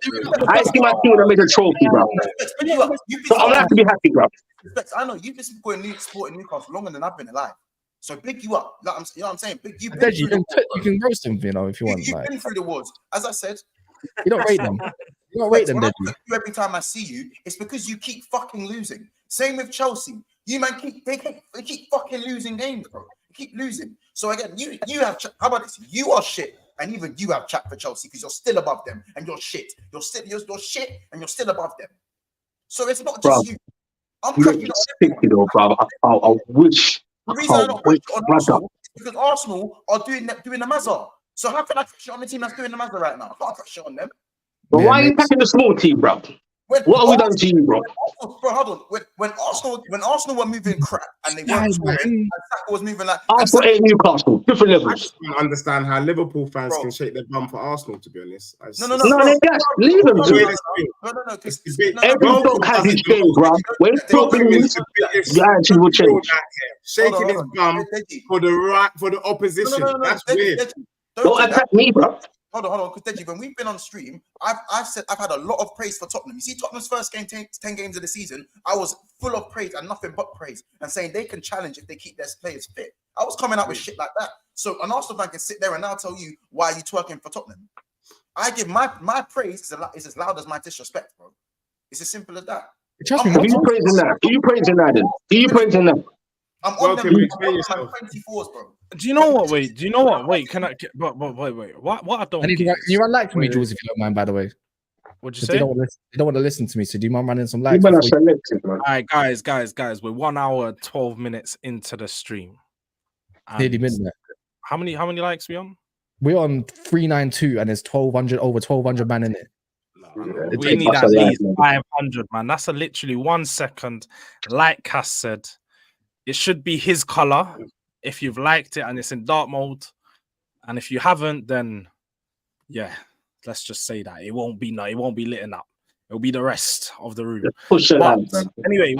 a major trophy, bro. So I'm gonna have to be happy, bro. I know you've been supporting Newcastle longer than I've been alive. So big you up. You know what I'm saying? Big you. You can roast them, you know, if you want. You've been through the wars. As I said, you don't rate them. You don't rate them, when I Deji. look at you every time I see you, it's because you keep fucking losing. Same with Chelsea. You man they keep fucking losing games, bro. You keep losing. So again, you have how about this? You are shit, and even you have chat for Chelsea because you're still above them, and you're shit. You're shit, and you're still above them. So it's not just you. I'm cracking on bro. I wish. The reason I'm not cracking on Arsenal is because Arsenal are doing the Mazza. So how can I crash on the team that's doing the Mazza right now? I can't crash on them. But why are you packing the small team, bro? What have we done to you, bro? Bro, hold on. When Arsenal were moving crap and they weren't scoring, and Saka was moving like Arsenal ain't Newcastle, different levels. I just don't understand how Liverpool fans can shake their bum for Arsenal. To be honest, No, leave them to it. Every dog has his game, bro. When Tottenham your attitude will change. Shaking his bum for the opposition. That's weird. Don't attack me, bro. Hold on, because Deji, when we've been on stream, I've said I've had a lot of praise for Tottenham. You see, Tottenham's first game, 10 games of the season, I was full of praise and nothing but praise, and saying they can challenge if they keep their players fit. I was coming out with shit like that. So an Arsenal fan can sit there and now tell you why are you twerking for Tottenham. I give my praise is as loud as my disrespect, bro. It's as simple as that. Trust me, who you praising that? Who you praising that then? Who you praising that? I'm on them. I'm on my 24s, bro. Do you know what? Wait. Do you know what? Wait. Can I? But wait. What I don't. Can you run light for me, Jules, if you don't mind? By the way. What'd you say? They don't want to listen to me. So do you mind running some lights? All right, guys. We're 1 hour 12 minutes into the stream. Nearly midnight. How many likes we on? We're on 392, and there's over 1,200 man in it. We need at least 500, man. That's literally 1 second. Like Cass said, it should be his color if you've liked it and it's in dark mode. And if you haven't, then yeah, let's just say that it won't be lit up. It'll be the rest of the room. Anyway,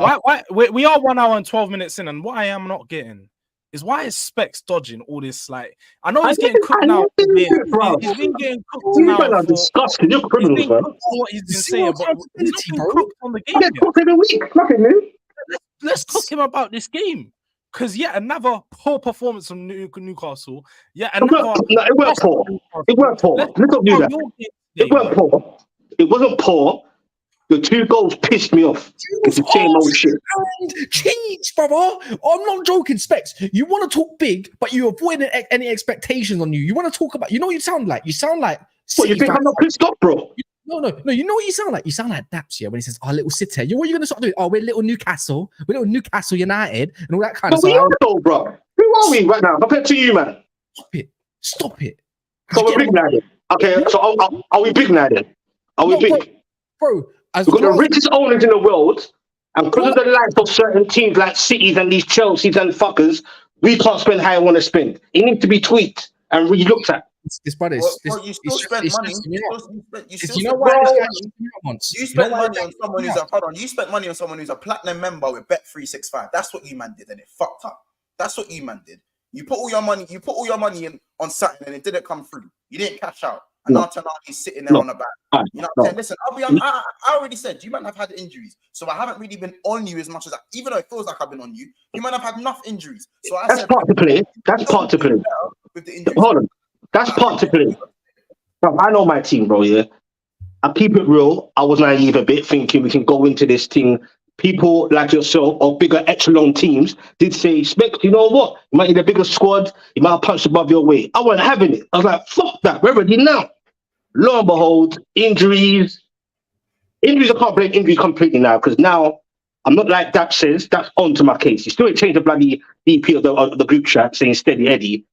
we are 1 hour and 12 minutes in, and what I am not getting is why is Specks dodging all this? Like, I know he's getting cooked now. He's been getting cooked now. You are disgusting. You're criminals, bro. What he's been saying, but he's not been cooked on the game. Let's cook him about this game. Because another poor performance from Newcastle. Another. It weren't poor. It weren't poor. Let's not do that. It weren't poor. It wasn't poor. The 2 goals pissed me off. It's the same old shit. Cheats, brother. I'm not joking, Specs. You want to talk big, but you avoid any expectations on you. You want to talk about. You know what you sound like. You sound like. What, you think I'm not pissed off, bro? No. You know what you sound like? You sound like Daps, when he says, "Oh, little City." What are you going to start doing? Oh, we're little Newcastle. We're little Newcastle United and all that kind of stuff. We are though, bro. Who are we right now compared to you, man? Stop it. So we're big now then. Okay, so are we big now then? Are we big? Bro, we've got the richest owners in the world, and because of the life of certain teams like Cities and these Chelseas and fuckers, we can't spend how I want to spend. It needs to be tweaked and re-looked at. This brother, you still spent money. You spent money on someone who's You spent money on someone who's a platinum member with Bet365. That's what you man did, and it fucked up. That's what you man did. You put all your money in on something, and it didn't come through. You didn't cash out, and now he's sitting there on the back. You know what I'm saying? Listen, I already said you might have had injuries, so I haven't really been on you as much as even though it feels like I've been on you. You might have had enough injuries. So that's part to play. That's part to play. With the injuries. Hold on. That's part to play. I know my team, bro, I keep it real. I was naive a bit, thinking we can go into this thing. People like yourself or bigger echelon teams did say, Spec, you know what? You might need a bigger squad. You might have punched above your weight. I wasn't having it. I was like, fuck that. We're ready now. Lo and behold, injuries. I can't blame injuries completely now because now I'm not like that says. That's onto my case. You still ain't changed the bloody DP of the group chat saying steady Eddie.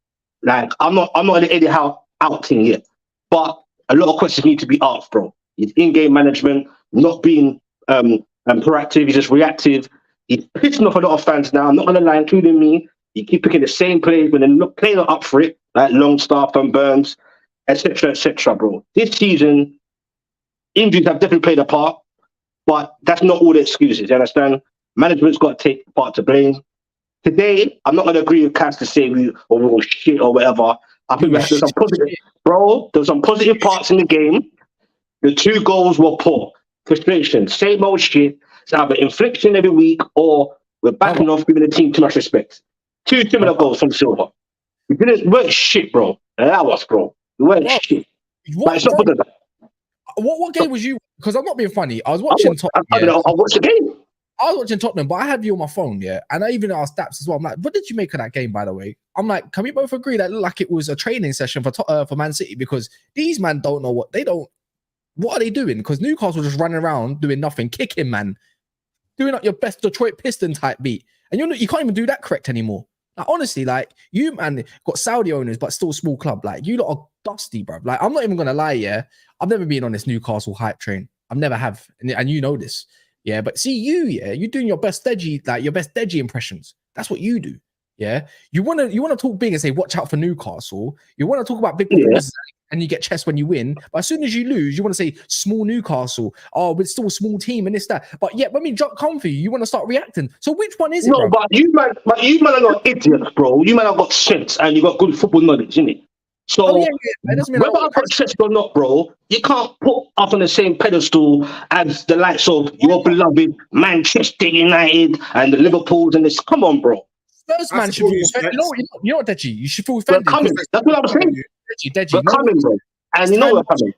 Like I'm not in the Eddie Howe out thing yet. But a lot of questions need to be asked, bro. His in-game management, not being proactive, he's just reactive. He's pissing off a lot of fans now. I'm not gonna lie, including me. You keep picking the same players when they're playing up for it, like Longstaff and Burns, etc., bro. This season, injuries have definitely played a part, but that's not all the excuses. You understand? Management's got to take part to blame. Today, I'm not going to agree with Cass to say we were shit or whatever. I think there's some positive, bro. There's some positive parts in the game. The 2 goals were poor. Frustration, same old shit. It's either infliction every week or we're backing off, giving the team too much respect. 2 similar goals from Silva. We weren't shit, bro. Allow us, bro. We weren't shit. But it's not good enough. What game was you? Because I'm not being funny. I was watching Tottenham. I watched the game. I was watching Tottenham, but I had you on my phone, yeah. And I even asked Daps as well. I'm like, what did you make of that game, by the way? I'm like, can we both agree that it looked like it was a training session for Man City? Because these men don't know what are they doing? Because Newcastle just running around doing nothing, kicking, man. Doing like your best Detroit Piston type beat. And you can't even do that correct anymore. Like, honestly, like, you, man, got Saudi owners, but still small club. Like, you lot are dusty, bro. Like, I'm not even going to lie, yeah. I've never been on this Newcastle hype train. I've never have. And you know this. Yeah, but see you, yeah, you're doing your best Deji, like your best Deji impressions. That's what you do. Yeah. You wanna talk big and say, watch out for Newcastle. You want to talk about big performances and you get chest when you win. But as soon as you lose, you want to say small Newcastle. Oh, we're still a small team and this, that. But yet when we come for you want to start reacting. So which one is it? No, bro? But you man are not idiots, bro. You man have got sense and you got good football knowledge, innit? So whether I've got chest or not, bro, you can't put us on the same pedestal as the likes of your beloved Manchester United and the Liverpools and this. Come on, bro. Spurs man should feel offended. You know what, Deji? You should feel offended. That's what I'm saying. Deji, we're coming, bro. And you know we're coming.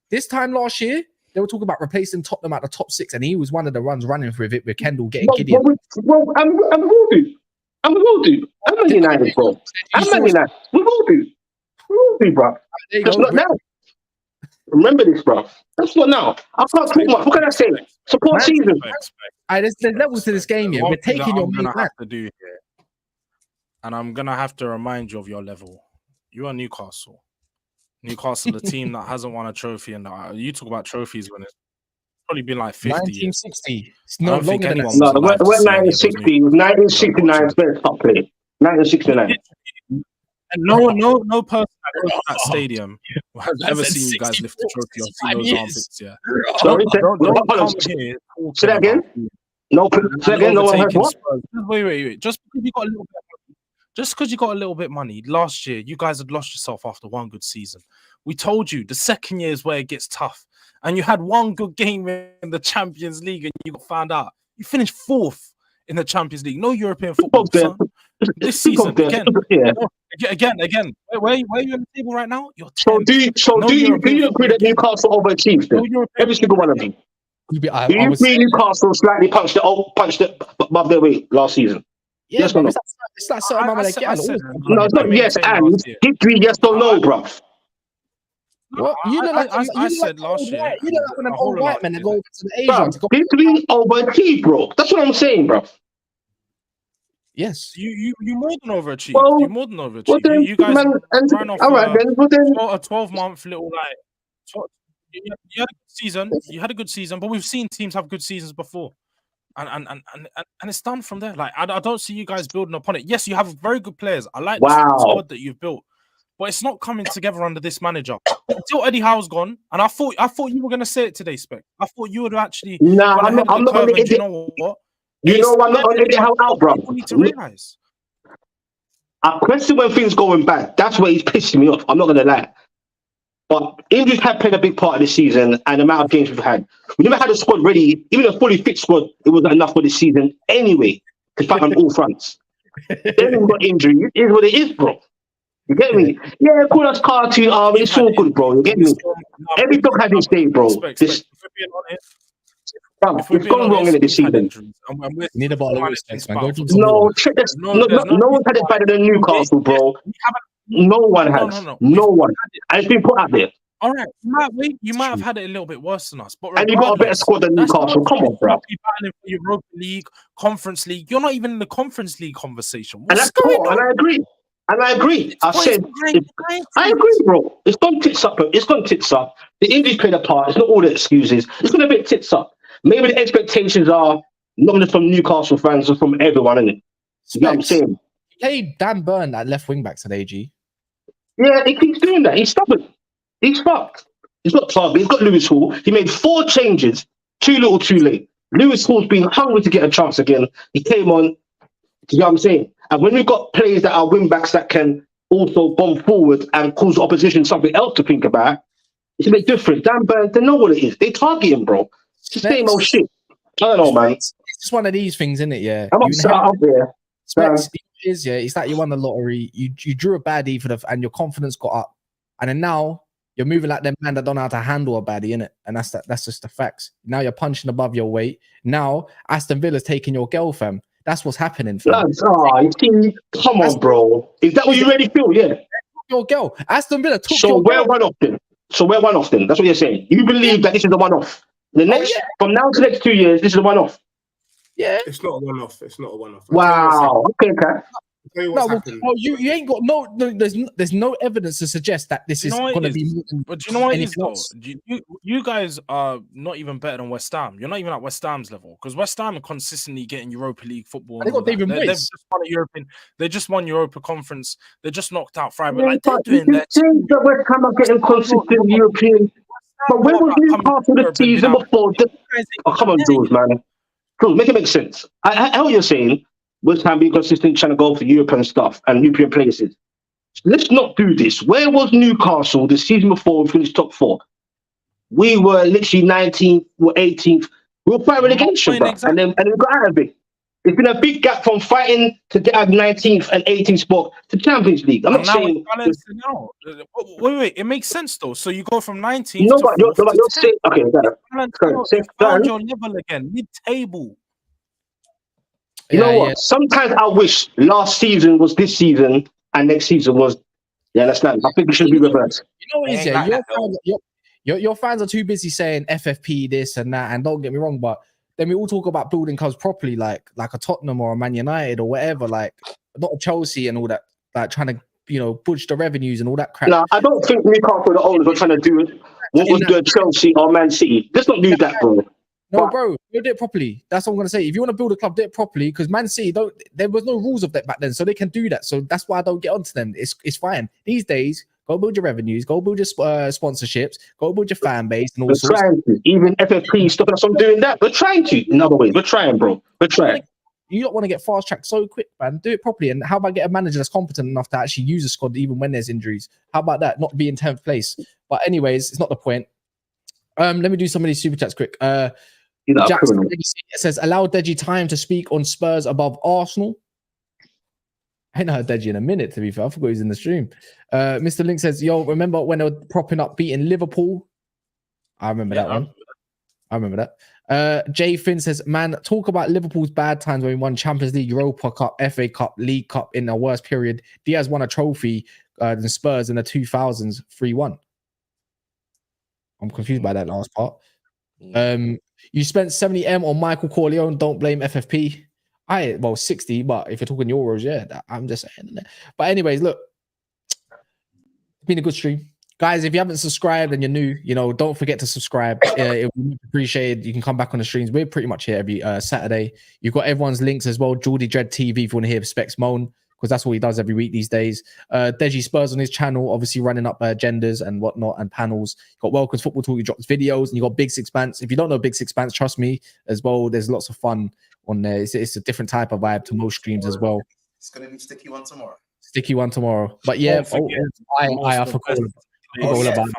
This time last year, they were talking about replacing Tottenham at the top 6, and he was one of the ones running for it with Kendall getting giddy. I'm will do. I'm Man United, bro. I'm Man United. We will do. Bro. That's not now. Remember this, bro. That's not now. I can't talk much. What can I say? Support season. There's levels to this game, yeah. We're taking your main have to do here, and I'm gonna have to remind you of your level. You are Newcastle. Newcastle, the team that hasn't won a trophy, and you talk about trophies when it's probably been like 50 1960. It's not longer than that. No, it went 1960. It was 1969 Spurs top play. 1969. And no person that goes to that stadium has ever seen you guys lift the trophy or see those armpits. Yeah. Say that again. No, say again. No one has what? Wait. Just because you got a little bit money. Last year, you guys had lost yourself after one good season. We told you the second year is where it gets tough, and you had one good game in the Champions League, and you got found out. You finished 4th in the Champions League. No European football. This season again. Where are you on the table right now? You're 10. Do you agree that Newcastle overachieved? Every single one of you. Do you agree Newcastle slightly punched it above their weight last season? Yeah, yes or no? It's that certain amount of no, it's not yes and. Give me yes or no, bro. What? I said last year. You know like when an old white man go over to the Asian to go. Between overachieved, bro. That's what I'm saying, bro. Yes. You more than overachieved. Well, you more than overachieved. Well, then, you guys ran off a 12-month little like. You had a good season. You had a good season, but we've seen teams have good seasons before, and it's done from there. Like I don't see you guys building upon it. Yes, you have very good players. I like the squad that you've built, but it's not coming together under this manager. Until Eddie Howe's gone, and I thought you were going to say it today, Spec. I thought you would actually. Nah, I'm not going to. You know what? You know I'm not going to Eddie Howe out, bro. You need to realize. I question when things going bad. That's where he's pissing me off. I'm not going to lie. But injuries have played a big part of this season and the amount of games we've had. We never had a squad ready, even a fully fit squad. It wasn't enough for this season anyway to fight on all fronts. Then we've got injury. It is what it is, bro. You get me? Yeah, call us cartoon army. It's all good, bro. You get me? Every dog has his day, bro. It's gone wrong in this season. Need a bottle of respect, man. No one's had it better than Newcastle, bro. No one has. No one. And it's been put out there. All right, you might have had it a little bit worse than us, but and you got a better squad than Newcastle. Come on, bro. Battling for Europa League, Conference League. You're not even in the Conference League conversation. And that's cool, and I agree. And I agree. I said, I agree, bro. It's gone tits up. It's gone tits up. The injuries played a part. It's not all the excuses. It's gonna be tits up. Maybe the expectations are not just from Newcastle fans, but from everyone, isn't it? You know what I'm saying? He played Dan Burn at left wing back today, G. Yeah, he keeps doing that. He's stubborn. He's fucked. He's got Target. He's got Lewis Hall. He made 4 changes, too little, too late. Lewis Hall's been hungry to get a chance again. He came on. You know what I'm saying? And when we've got players that are wing backs that can also bomb forward and cause the opposition something else to think about, it's a bit different. Dan Burn, they know what it is. They target him, bro. It's the same old shit. I don't know, man. It's just one of these things, isn't it? Yeah. I'm upset out there. Specks, it's like you won the lottery. You drew a baddie and your confidence got up, and then now you're moving like them man that don't know how to handle a baddie, innit? And that's just the facts. Now you're punching above your weight. Now Aston Villa's taking your girl, fam. That's what's happening. Lads, come on, bro. Is that what you really feel? Yeah. Your girl, Aston Villa took so your we're girl. one off then. So we're one off then. That's what you're saying. You believe that this is the one off. The next from now to the next 2 years, this is the one off. Yeah. It's not a one off. It's not a one off. Wow. Okay, okay. You ain't got no. There's no evidence to suggest that this is going to be. But do you know what it is though? You guys are not even better than West Ham. You're not even at West Ham's level because West Ham are consistently getting Europa League football. They got David Moyes. They've just won a European. They just won Europa Conference. They just knocked out Freiburg. Like they're doing that. That West Ham are getting consistent European. But where was Newcastle the season before? Oh, come on, Jules, man. Jules, make it make sense. I know what you're saying. West Ham being consistent, trying to go for European stuff and European places. Let's not do this. Where was Newcastle the season before we finished top 4? We were literally 19th or 18th. We were fighting relegation, bro. And then we got out of it. It's been a big gap from fighting to get out of 19th and 18th spot to Champions League. I'm not saying. Wait. It makes sense though. So you go from 19th. You know what? You're saying. Okay, found your level again, mid-table. You know what? Sometimes I wish last season was this season and next season was. Yeah, that's not. I think it should be reversed. You know what it is? Your fans are too busy saying FFP this and that, and don't get me wrong, but then we all talk about building clubs properly, like a Tottenham or a Man United or whatever, like not a Chelsea and all that, like trying to budge the revenues and all that crap. No, I don't think Newcastle the owners are trying to do it. What was the Chelsea or Man City? Let's not do that, bro. No, bro, you do it properly. That's what I'm gonna say. If you want to build a club, do it properly. Because Man City there was no rules of that back then, so they can do that. So that's why I don't get onto them. It's fine. These days, go build your revenues, go build your sponsorships, go build your fan base, and all sorts. Even FFP stopping us from doing that. We're trying to. In other ways, we're trying, bro. We're trying. You don't want to get fast tracked so quick, man. Do it properly. And how about get a manager that's competent enough to actually use a squad even when there's injuries? How about that? Not be in 10th place. But anyways, it's not the point. Let me do some of these super chats quick. Jackson says, allow Deji time to speak on Spurs above Arsenal. I ain't heard Deji in a minute, to be fair. I forgot he was in the stream. Mr. Link says, yo, remember when they were propping up beating Liverpool? I remember that one. I remember that. Jay Finn says, man, talk about Liverpool's bad times when we won Champions League, Europa Cup, FA Cup, League Cup in the worst period. Diaz won a trophy than Spurs in the 2000s 3-1. I'm confused by that last part. You spent 70M on Michael Corleone. Don't blame FFP. 60, but if you're talking euros, yeah, I'm just saying that. But anyways, look, it's been a good stream. Guys, if you haven't subscribed and you're new, don't forget to subscribe. It would be appreciated. You can come back on the streams. We're pretty much here every Saturday. You've got everyone's links as well. JORDZ TV if you want to hear Specks moan, because that's what he does every week these days. Deji Spurs on his channel, obviously running up agendas and whatnot and panels. You've got Welcome's Football Talk, he drops videos, and you got Big Sixpence. If you don't know Big Sixpence, trust me as well. There's lots of fun on there. It's a different type of vibe to most streams as well. It's going to be sticky one tomorrow. But yeah, I forgot all about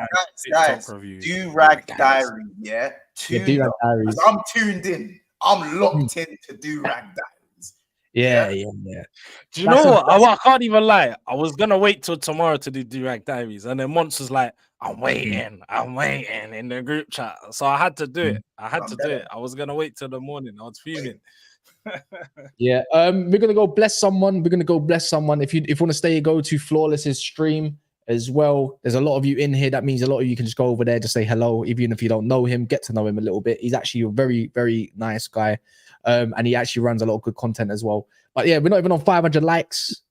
guys, do rag diary, yeah. Do-rag diaries. I'm tuned in. I'm locked in to do rag diaries. Yeah. Do you know what? I can't even lie. I was gonna wait till tomorrow to do rag diaries, and then Monts was like, I'm waiting in the group chat. So I had to do it. I was gonna wait till the morning. I was fuming. Yeah. We're gonna go bless someone. If you want to stay, go to Flawless's stream. as well. There's a lot of you in here. That means a lot of you can just go over there, just say hello, even if you don't know him, get to know him a little bit. He's actually a very, very nice guy. And he actually runs a lot of good content as well. But yeah, we're not even on 500 likes,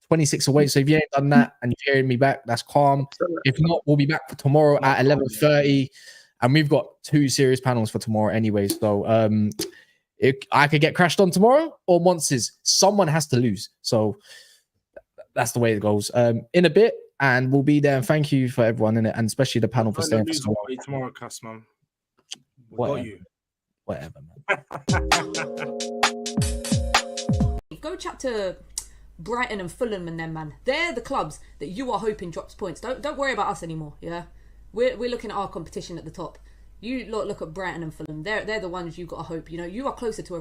26 away. So if you ain't done that and you're hearing me back, that's calm. If not, we'll be back for tomorrow at 11:30. And we've got 2 serious panels for tomorrow anyway. So I could get crashed on tomorrow or Monts. Someone has to lose. So that's the way it goes. In a bit, and we'll be there. And thank you for everyone in it, and especially the panel for staying for so long. Tomorrow, cuss, man. Whatever. Got you. Whatever, man. Go chat to Brighton and Fulham and them, man. They're the clubs that you are hoping drops points. Don't worry about us anymore. Yeah, we're looking at our competition at the top. You look at Brighton and Fulham. They're the ones you got to hope. You know, you are closer to a